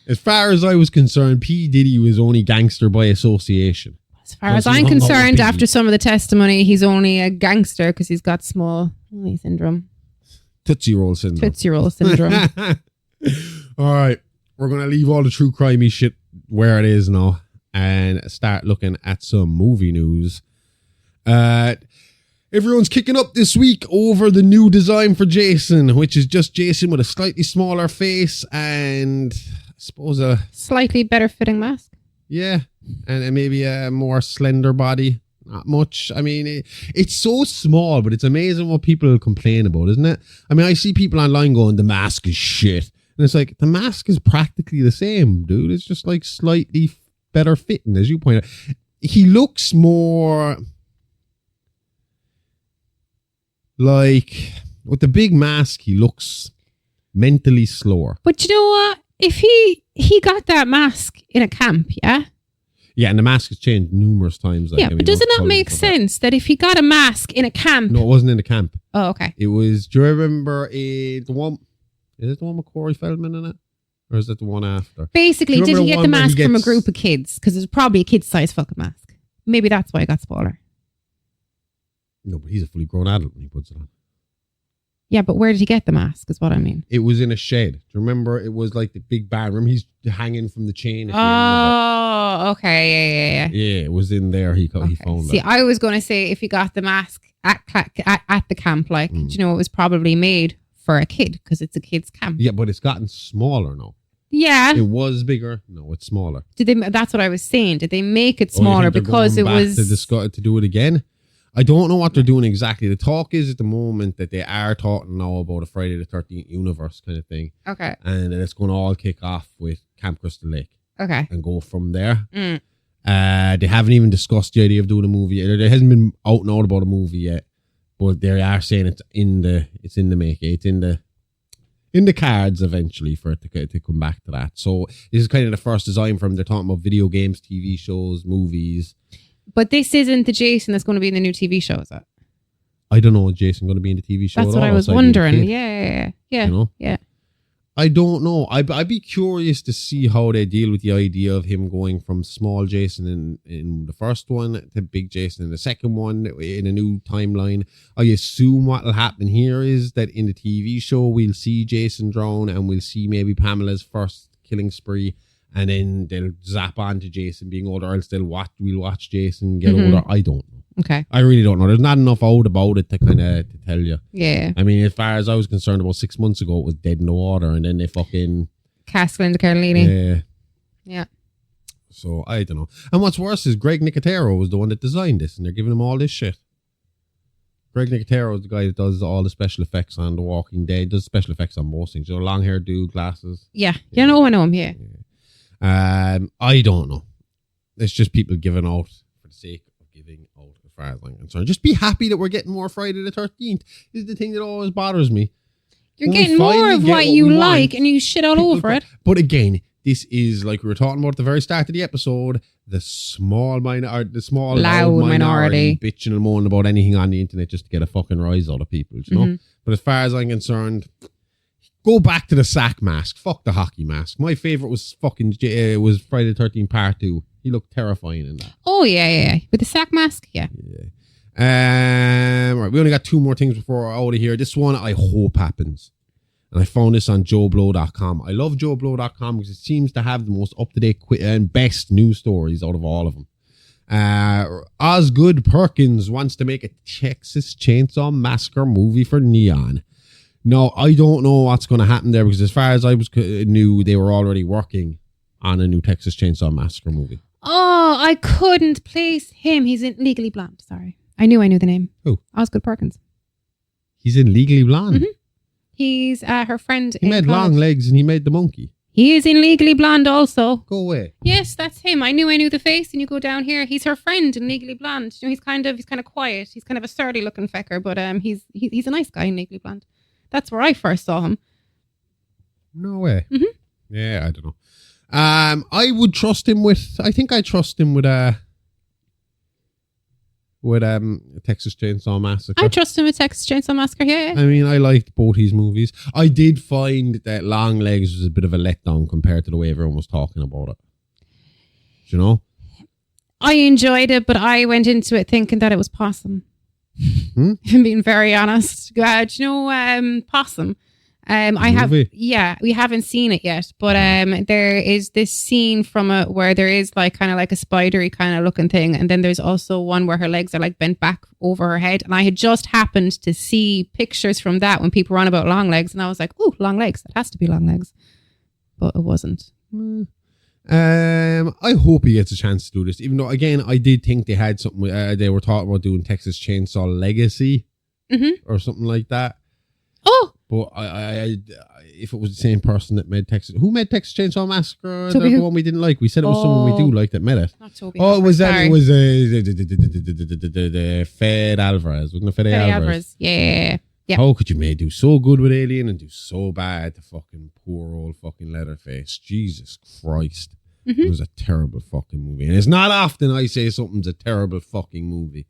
As far as I was concerned, P. Diddy was only gangster by association. As far as I'm concerned, after some of the testimony, he's only a gangster because he's got small syndrome. Tootsie Roll syndrome. Tootsie Roll syndrome. All right. We're going to leave all the true crimey shit where it is now and start looking at some movie news. Everyone's kicking up this week over the new design for Jason, which is just Jason with a slightly smaller face and I suppose a slightly better fitting mask. Yeah, and maybe a more slender body. Not much. I mean, it's so small, but it's amazing what people complain about, isn't it? I mean, I see people online going, the mask is shit. And it's like, the mask is practically the same, dude. It's just like slightly better fitting, as you point out. He looks more like, with the big mask, he looks mentally slower. But you know what? If he got that mask in a camp, yeah? Yeah, and the mask has changed numerous times. Like, yeah, but does it not make sense that if he got a mask in a camp... No, it wasn't in the camp. Oh, okay. It was, do you remember the one... Is it the one with Corey Feldman in it? Or is it the one after? Basically, did he get the mask from a group of kids? Because it's probably a kid-sized fucking mask. Maybe that's why it got smaller. No, but he's a fully grown adult when he puts it on. Yeah, but where did he get the mask is what I mean. It was in a shed. Do you remember? It was like the big barn. Remember he's hanging from the chain. Oh, okay. Yeah. Yeah, it was in there. He found it. See, I was going to say if he got the mask at the camp, like, do you know, it was probably made for a kid because it's a kid's camp. Yeah, but it's gotten smaller now. Yeah. It was bigger. No, it's smaller. That's what I was saying. Did they make it smaller because it was... to do it again? I don't know what they're doing exactly. The talk is at the moment that they are talking now about a Friday the 13th universe kind of thing. Okay. And then it's going to all kick off with Camp Crystal Lake. Okay. And go from there. They haven't even discussed the idea of doing a movie yet. There hasn't been out and out about a movie yet. But they are saying it's in the making. in the cards eventually for it to come back to that. So this is kind of the first design from. They're talking about video games, TV shows, movies. But this isn't the Jason that's going to be in the new TV show, is it? I don't know. Is Jason going to be in the TV show? That's what I was wondering. Yeah. You know? Yeah. I don't know. I'd be curious to see how they deal with the idea of him going from small Jason in the first one to big Jason in the second one in a new timeline. I assume what will happen here is that in the TV show we'll see Jason drown and we'll see maybe Pamela's first killing spree, and then they'll zap on to Jason being older, or else we'll watch Jason get older. I don't know. Okay. I really don't know. There's not enough out about it to kind of to tell you. Yeah. I mean, as far as I was concerned, about 6 months ago, it was dead in the water, and then they fucking Castle into Carolini. Yeah. So I don't know. And what's worse is Greg Nicotero was the one that designed this, and they're giving him all this shit. Greg Nicotero is the guy that does all the special effects on The Walking Dead. Does special effects on most things. You know, long hair dude, glasses. Yeah. I know him. Yeah. I don't know. It's just people giving out for the sake of giving out. As far as I'm concerned, just be happy that we're getting more Friday the 13th. This is the thing that always bothers me. You're getting more of what you like, and you shit all over it. But again, this is like we were talking about at the very start of the episode. The small loud minority bitching and moaning about anything on the internet just to get a fucking rise out of people. You know. But as far as I'm concerned, go back to the sack mask. Fuck the hockey mask. My favorite was was Friday the 13th Part 2. He looked terrifying in that. Oh, yeah. With the sack mask? Yeah. Right, we only got 2 more things before we're out of here. This one I hope happens. And I found this on joeblow.com. I love joeblow.com because it seems to have the most up-to-date and best news stories out of all of them. Osgood Perkins wants to make a Texas Chainsaw Massacre movie for Neon. No, I don't know what's going to happen there because as far as I knew, they were already working on a new Texas Chainsaw Massacre movie. Oh, I couldn't place him. He's in Legally Blonde. Sorry. I knew the name. Who? Osgood Perkins. He's in Legally Blonde? Mm-hmm. He's her friend. He made Long Legs and he made The Monkey. He is in Legally Blonde also. Go away. Yes, that's him. I knew the face, and you go down here. He's her friend in Legally Blonde. You know, he's kind of quiet. He's kind of a sturdy looking fecker, but he's a nice guy in Legally Blonde. That's where I first saw him. No way. Mm-hmm. Yeah, I don't know. I would trust him with. I think I trust him with Texas Chainsaw Massacre. I trust him with Texas Chainsaw Massacre. Yeah. I mean, I liked both his movies. I did find that Long Legs was a bit of a letdown compared to the way everyone was talking about it. Do you know? I enjoyed it, but I went into it thinking that it was Possum. If I'm being very honest. Do you know Possum? We haven't seen it yet, but there is this scene from it where there is kind of like a spidery kind of looking thing, and then there's also one where her legs are like bent back over her head, and I had just happened to see pictures from that when people were on about long legs, and I was like, oh, long legs, that has to be long legs, but it wasn't. I hope he gets a chance to do this, even though again I did think they had something they were talking about doing Texas Chainsaw Legacy or something like that. Oh, but I if it was the same person that made Texas, who made Texas Chainsaw Massacre, the one we didn't like, we said it was someone we do like that made it. Not Toby. Oh, it was that. It was Fede Alvarez, wasn't it? Fede Alvarez. Yeah. How could you do so good with Alien and do so bad to fucking poor old fucking Leatherface? Jesus Christ. It was a terrible fucking movie. And it's not often I say something's a terrible fucking movie.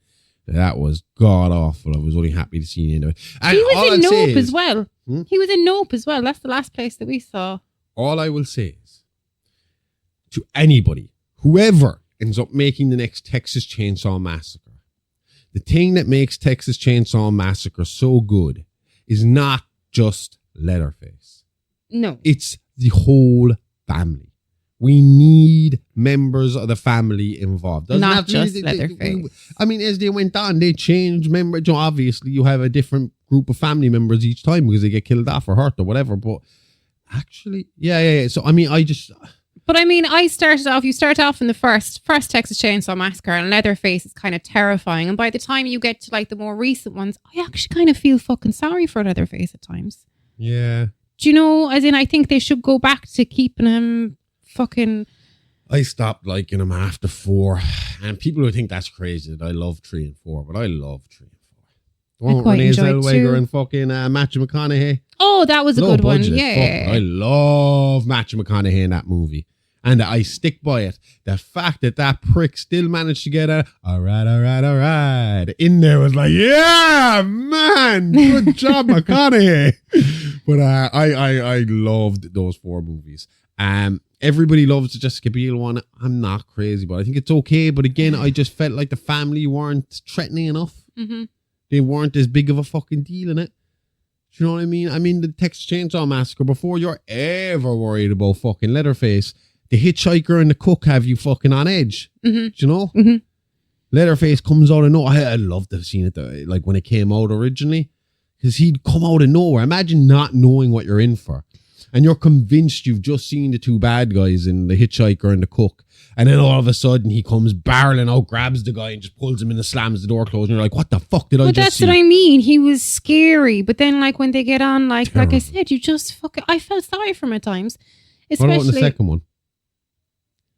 That was god awful. I was only happy to see it. And he was in Nope as well. He was in Nope as well. That's the last place that we saw. All I will say is, to anybody, whoever ends up making the next Texas Chainsaw Massacre, the thing that makes Texas Chainsaw Massacre so good is not just Leatherface. No. It's the whole family. We need members of the family involved. Not just Leatherface. I mean, as they went on, they changed members. Obviously, you have a different group of family members each time because they get killed off or hurt or whatever. But actually, yeah. So, I mean, But I mean, you start off in the first Texas Chainsaw Massacre, and Leatherface is kind of terrifying. And by the time you get to the more recent ones, I actually kind of feel fucking sorry for Leatherface at times. Yeah. Do you know, as in, I think they should go back to keeping him fucking... I stopped liking him after 4, and people would think that's crazy that I love 3 and 4, but I love 3 and 4. Oh, Renee Zellweger and fucking Matthew McConaughey. Oh, that was a good one. Yeah. I love Matthew McConaughey in that movie. And I stick by it. The fact that prick still managed to get all right in there was like, yeah, man, good job, McConaughey. But I loved those 4 movies. Everybody loves the Jessica Biel one. I'm not crazy, but I think it's okay. But again, I just felt like the family weren't threatening enough. Mm-hmm. They weren't as big of a fucking deal in it. Do you know what I mean? I mean, the Texas Chainsaw Massacre, before you're ever worried about fucking Leatherface, the hitchhiker and the cook have you fucking on edge. Mm-hmm. Do you know? Mm-hmm. Leatherface comes out of nowhere. I love to have seen it though, like when it came out originally, because he'd come out of nowhere. Imagine not knowing what you're in for, and you're convinced you've just seen the 2 bad guys in the hitchhiker and the cook, and then all of a sudden he comes barreling out, grabs the guy, and just pulls him in and slams the door closed. And you're like, "What the fuck did I just see?" That's what I mean. He was scary, but then like when they get on, like I said, you just fucking. I felt sorry for him at times, especially. What about the second one?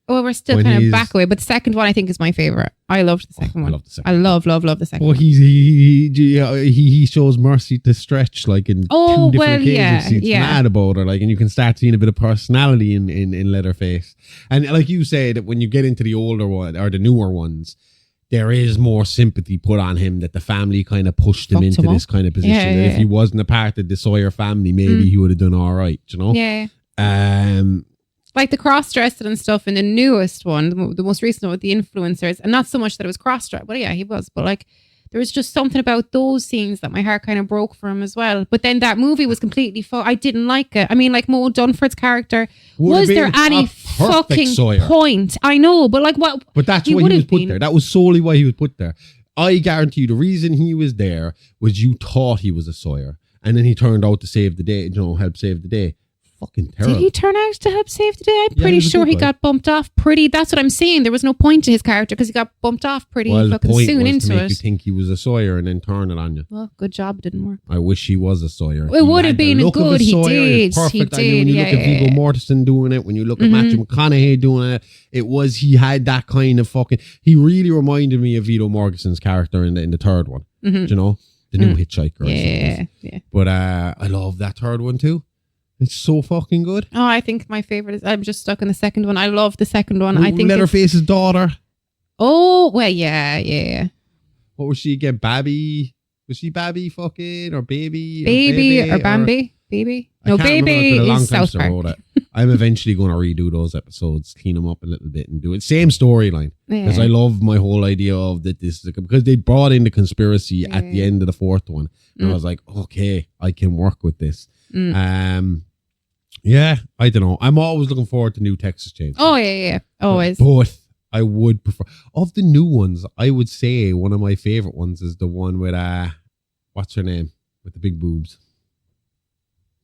Well, we're still kind of back away, but the second one I think is my favorite. I loved the second one. I love the second. I love the second one. He shows mercy to Stretch like in 2 different occasions. He's mad about her, like, and you can start seeing a bit of personality in Leatherface. And like you said, when you get into the older one or the newer ones, there is more sympathy put on him that the family kind of pushed him into this kind of position. And if he wasn't a part of the Sawyer family, maybe he would have done all right, you know? Yeah. Like the cross-dressing and stuff in the newest one, the most recent one with the influencers, and not so much that it was cross-dressed, but yeah, he was. But like, there was just something about those scenes that my heart kind of broke for him as well. But then that movie was completely I didn't like it. I mean, like Mo Dunford's character, was there any fucking point? I know, but like what? But that's why he was put there. That was solely why he was put there. I guarantee you the reason he was there was you thought he was a Sawyer, and then he turned out to save the day, help save the day. Fucking terrible. Did he turn out to help save the day? I'm pretty sure he got bumped off pretty. That's what I'm saying. There was no point to his character because he got bumped off pretty fucking soon into to make you think he was a Sawyer and then turn it on you. Well, good job. It didn't work. I wish he was a Sawyer. It would have been good. He did. Perfect. He did. When you look at Viggo Mortensen doing it, when you look at Matthew McConaughey doing it, he had that kind of fucking. He really reminded me of Viggo Mortensen's character in the third one. Mm-hmm. You know, the new hitchhiker. Yeah. But I love that third one too. It's so fucking good. Oh, I think my favorite is. I'm just stuck in the second one. I love the second one. I think Leatherface's daughter. Oh well, yeah. What was she again? Babby? Was she Babby fucking or Baby? Baby or Bambi? Baby? No, Baby is South Park. I'm eventually going to redo those episodes, clean them up a little bit, and do it. Same storyline because I love my whole idea of that. This is because they brought in the conspiracy at the end of the fourth one, and I was like, okay, I can work with this. Yeah, I don't know. I'm always looking forward to new Texas Chainsaw. Oh, yeah. Always. But I would prefer... Of the new ones, I would say one of my favorite ones is the one with... what's her name? With the big boobs.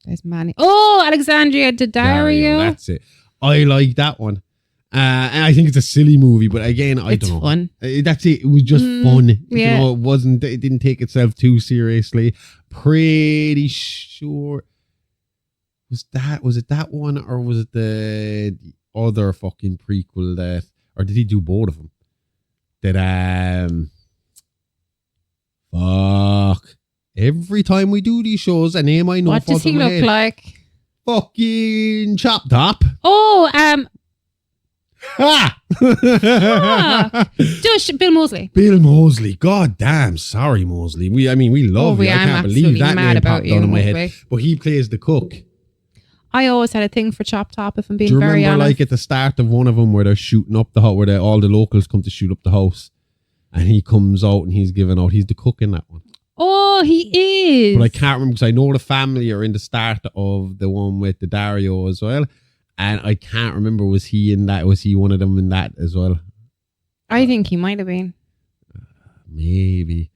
There's Manny. Oh, Alexandria Daddario. That's it. I like that one. And I think it's a silly movie, but again, I don't know. Fun. That's it. It was just fun. Yeah. You know, it didn't take itself too seriously. Pretty sure... Was it that one or was it the other fucking prequel that, or did he do both of them? Fuck. Every time we do these shows, a name I know. What does he look like? Fucking Chop Top. Oh, Bill Moseley. Bill Moseley. God damn. Sorry, Moseley. We love you. I can't believe that name popped down in my head. But he plays the cook. I always had a thing for Chop Top, if I'm being very honest. Do you remember like at the start of one of them where they're shooting up the house, where all the locals come to shoot up the house, and he comes out and he's the cook in that one. Oh, he is. But I can't remember because I know the family are in the start of the one with the Dario as well, and I can't remember, was he in that? Was he one of them in that as well? I think he might have been. Maybe.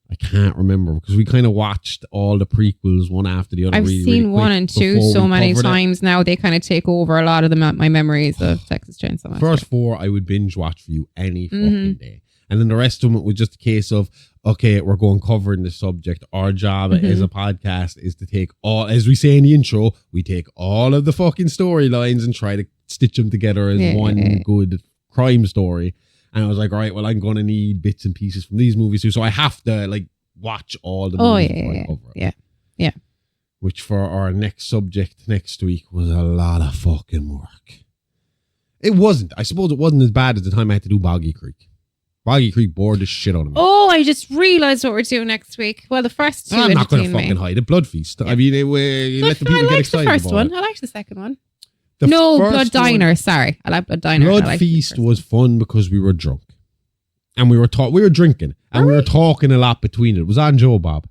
I can't remember because we kind of watched all the prequels one after the other. I've seen one and two so many times now. They kind of take over a lot of my memories of Texas Chainsaw Massacre. First four, I would binge watch for you any fucking day. And then the rest of them, it was just a case of, okay, we're going covering the subject. Our job as a podcast is to take all, as we say in the intro, we take all of the fucking storylines and try to stitch them together as one good crime story. And I was like, all right, well, I'm going to need bits and pieces from these movies too. So I have to like watch all the movies before I cover it. Yeah. which for our next subject next week was a lot of fucking work. It wasn't. I suppose it wasn't as bad as the time I had to do Boggy Creek. Boggy Creek bored the shit out of me. Oh, I just realised what we're doing next week. Well, the first two. I'm not going to fucking hide it. Blood Feast. Yeah. I mean, let the people get excited. I liked the first one. I liked the second one. Blood Diner. Sorry, I like Blood Diner. Blood Feast was fun because we were drunk, and we were drinking, and we were talking a lot between it. It was on Joe Bob.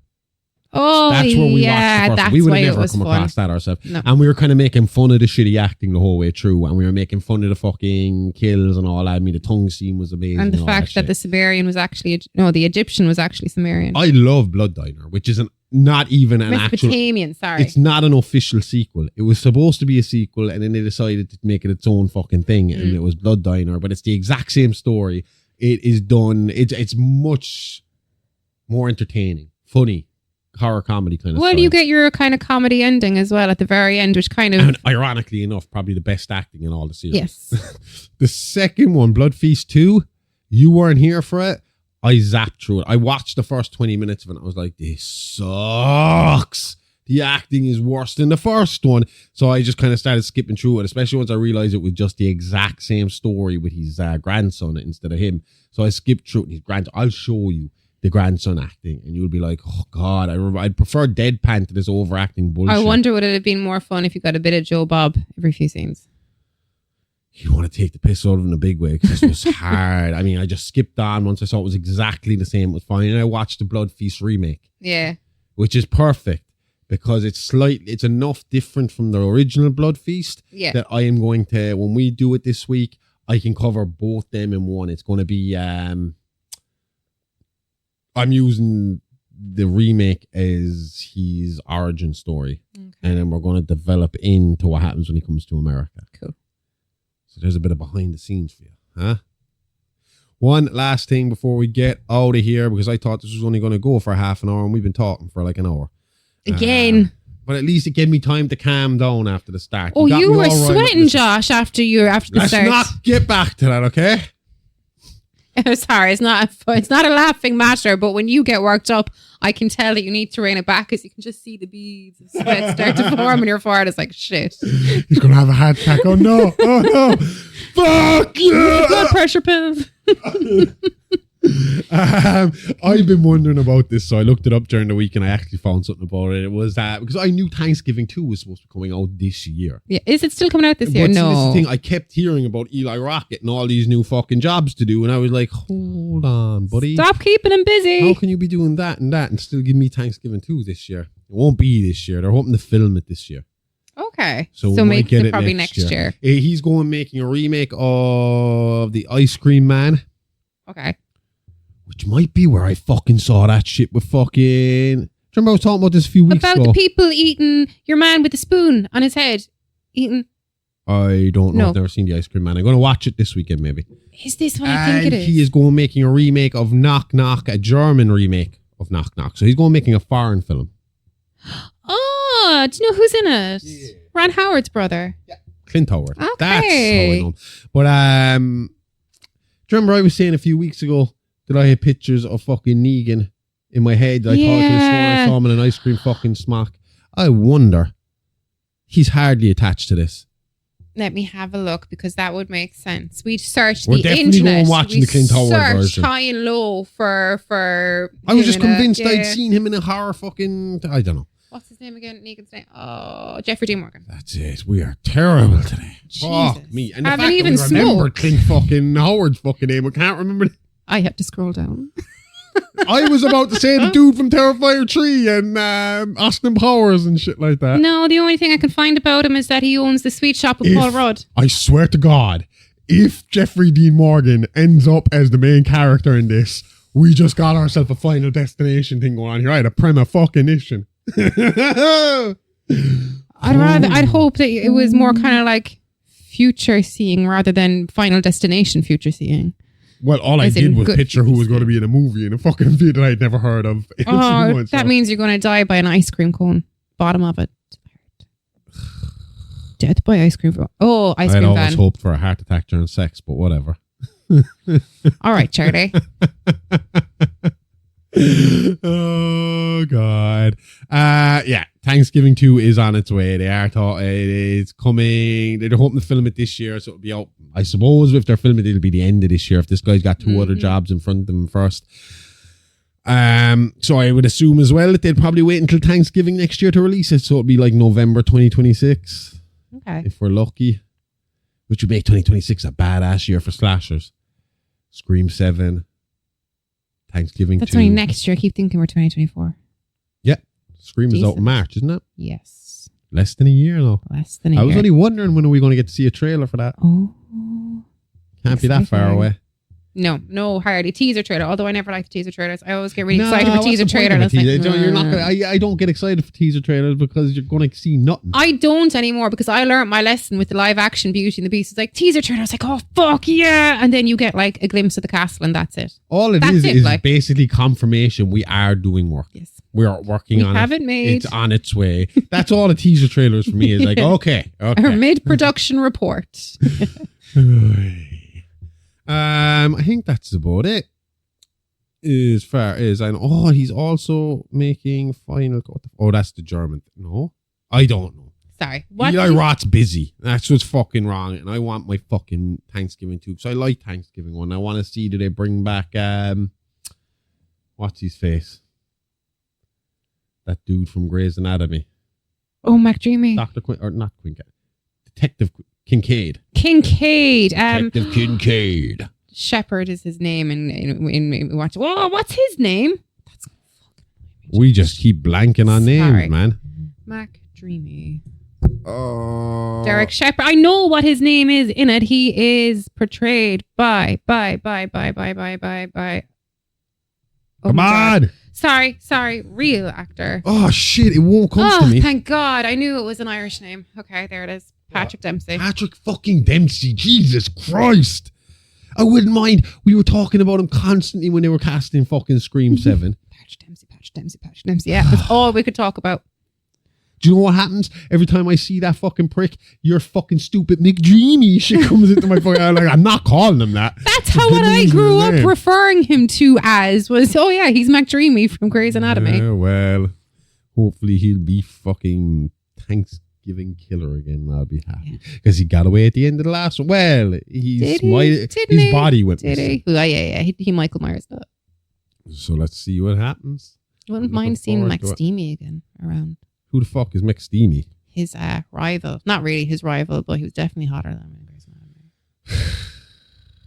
Oh, that's where we watched the first. That's we would why have never come across that ourselves. No. And we were kind of making fun of the shitty acting the whole way through, and we were making fun of the fucking kills and all that. I mean, the tongue scene was amazing. And the fact that the Sumerian was actually, the Egyptian was actually Sumerian. I love Blood Diner, which is not even an actual... Mesopotamian, sorry. It's not an official sequel. It was supposed to be a sequel, and then they decided to make it its own fucking thing, and it was Blood Diner, but it's the exact same story. It is done... It's much more entertaining, funny, horror comedy kind of Well, you get your kind of comedy ending as well at the very end, which kind of... And ironically enough, probably the best acting in all the series. Yes. The second one, Blood Feast 2, you weren't here for it. I zapped through it. I watched the first 20 minutes of it and I was like, this sucks. The acting is worse than the first one. So I just kind of started skipping through it, especially once I realized it was just the exact same story with his grandson instead of him. So I skipped through it and his grandson. I'll show you the grandson acting and you'll be like, oh God, I'd prefer deadpan to this overacting bullshit. I wonder would it have been more fun if you got a bit of Joe Bob every few scenes. You want to take the piss out of him in a big way because this was hard. I mean, I just skipped on once I saw it was exactly the same. It was fine. And I watched the Blood Feast remake. Yeah. Which is perfect because it's enough different from the original Blood Feast that I am going to, when we do it this week, I can cover both them in one. It's going to be, I'm using the remake as his origin story. Okay. And then we're going to develop into what happens when he comes to America. Cool. So there's a bit of behind the scenes for you, huh? One last thing before we get out of here, because I thought this was only going to go for half an hour and we've been talking for like an hour. Again. But at least it gave me time to calm down after the start. Oh, you were sweating, Josh, after the start. Let's not get back to that, okay? Sorry, it's not a laughing matter, but when you get worked up, I can tell that you need to rein it back because you can just see the beads of sweat start to form in your forehead. It's like, shit. He's going to have a heart attack. Oh, no. Oh, no. Fuck you. Blood pressure pills. I've been wondering about this, so I looked it up during the week and I actually found something about it. It was because I knew Thanksgiving 2 was supposed to be coming out this year. Yeah, is it still coming out this year? No. This is the thing. I kept hearing about Eli Rocket and all these new fucking jobs to do, and I was like, hold on, buddy. Stop keeping him busy. How can you be doing that and still give me Thanksgiving 2 this year? It won't be this year. They're hoping to film it this year. Okay. So make it probably next year. He's making a remake of The Ice Cream Man. Okay. Which might be where I fucking saw that shit with fucking... Remember I was talking about this a few weeks ago? About the people eating your man with the spoon on his head. Eating... I don't know. I've never seen The Ice Cream Man. I'm going to watch it this weekend, maybe. Is this what I think it is? He is making a remake of Knock Knock, a German remake of Knock Knock. So he's making a foreign film. Oh, do you know who's in it? Yeah. Ron Howard's brother. Yeah. Clint Howard. Okay. That's how I know him. But, do you remember I was saying a few weeks ago that I had pictures of fucking Negan in my head? I thought I saw him in an ice cream fucking smock. I wonder, he's hardly attached to this. Let me have a look because that would make sense. We'd search We're the definitely internet. Going watching the Clint Howard version. Search high and low for. I was just convinced I'd seen him in a horror fucking. I don't know. What's his name again? Negan's name? Oh, Jeffrey D. Morgan. That's it. We are terrible today. Jesus. Fuck me. And I haven't even remember Clint fucking Howard's fucking name. I can't remember. I had to scroll down. I was about to say the dude from Terrifier 3 and Austin Powers and shit like that. No, the only thing I can find about him is that he owns the sweet shop with Paul Rudd. I swear to God, if Jeffrey Dean Morgan ends up as the main character in this, we just got ourselves a Final Destination thing going on here. I had a prima fucking mission. I'd hope that it was more kind of like future seeing rather than Final Destination future seeing. Well, all I did was picture who was going to be in a movie in a fucking video that I'd never heard of. That means you're going to die by an ice cream cone. Bottom of it. Death by ice cream. Oh, ice cream van. I'd always hoped for a heart attack during sex, but whatever. All right, Charlie. Oh, God. Yeah, Thanksgiving 2 is on its way. They are thought it's coming. They're hoping to film it this year, so it'll be out. I suppose if they're filming it, it'll be the end of this year. If this guy's got 2 other jobs in front of him first. So I would assume as well that they'll probably wait until Thanksgiving next year to release it. So it'll be like November 2026. Okay. If we're lucky. Which would make 2026 a badass year for slashers. Scream 7. Thanksgiving 2. That's only next year. I keep thinking we're 2024. Yeah. Scream is out in March, isn't it? Yes. Less than a year now. Less than a year. I was only wondering when are we going to get to see a trailer for that. Oh. Can't be that far away. No, hardly. Teaser trailer. Although I never like the teaser trailers. I always get really excited for teaser trailers. I don't get excited for teaser trailers because you're going to see nothing. I don't anymore because I learned my lesson with the live action Beauty and the Beast. It's like teaser trailer. I was like, oh, fuck yeah. And then you get like a glimpse of the castle and that's it. All it is like, basically confirmation we are doing work. Yes. We are working on it. We have it made. It's on its way. That's all the teaser trailers for me is like, okay. Our mid-production report. I think that's about it. As far as I know, he's also making Final Cut. Oh, that's the German. No, I don't know. Sorry, Eli Roth's busy. That's what's fucking wrong. And I want my fucking Thanksgiving too. So I like Thanksgiving one. I want to see do they bring back what's his face? That dude from Grey's Anatomy. Oh, McDreamy. Dr. Quinn or not Quinn. Detective Kincaid. Detective Kincaid. Shepherd is his name in Watch. Whoa, what's his name? That's fucking we just keep blanking on names, man. McDreamy. Derek Shepherd. I know what his name is in it. He is portrayed by. Oh Come on. God. Sorry, real actor. Oh shit, it won't come to me. Thank God. I knew it was an Irish name. Okay, there it is. Patrick Dempsey. Patrick fucking Dempsey. Jesus Christ. I wouldn't mind. We were talking about him constantly when they were casting fucking Scream 7. Patrick Dempsey. Yeah, that's all we could talk about. Do you know what happens? Every time I see that fucking prick, your fucking stupid McDreamy shit comes into my fucking... I'm not calling him that. That's how what I grew up referring him to as was, oh yeah, he's McDreamy from Grey's Anatomy. Yeah, well, hopefully he'll be fucking Thanksgiving killer again. I'll be happy. Because he got away at the end of the last one. Well, his body went missing. Yeah. He Michael Myers that. So let's see what happens. I wouldn't mind seeing McSteamy again around. Who the fuck is McSteamy? His rival. Not really his rival, but he was definitely hotter than him.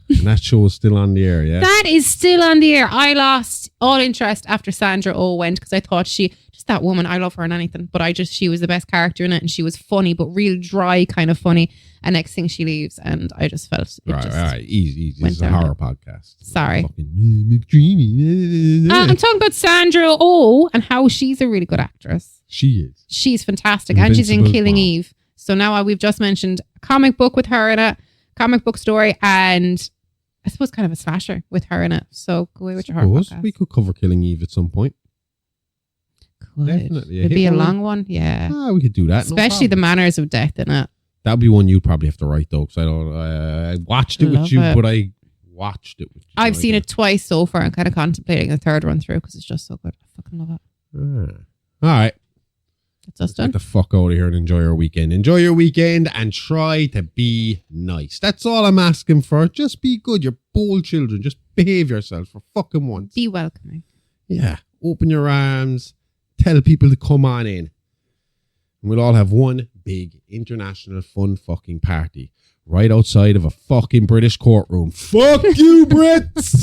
And that show is still on the air, yeah? That is still on the air. I lost all interest after Sandra Oh went because I thought just that woman, I love her in anything, but she was the best character in it and she was funny, but real dry kind of funny. And next thing she leaves and I just felt Right, easy. This is a horror podcast. Sorry. McDreamy. I'm talking about Sandra Oh and how she's a really good actress. She is. She's fantastic. And she's in Killing Eve. So now we've just mentioned a comic book with her in it, comic book story, and I suppose kind of a slasher with her in it. So go away with your horror podcast. We could cover Killing Eve at some point. Definitely. It'd be a long one. Yeah. We could do that. Especially the manners of death in it. That'd be one you'd probably have to write though, because I watched it with you, but I watched it with you. I've seen it twice so far and kind of contemplating a third run through because it's just so good. I fucking love it. All right. That's us done. Get the fuck out of here and enjoy your weekend. Enjoy your weekend and try to be nice. That's all I'm asking for. Just be good. You're bold children. Just behave yourself for fucking once. Be welcoming. Yeah. Open your arms. Tell people to come on in. And we'll all have one big international fun fucking party right outside of a fucking British courtroom. Fuck you, Brits!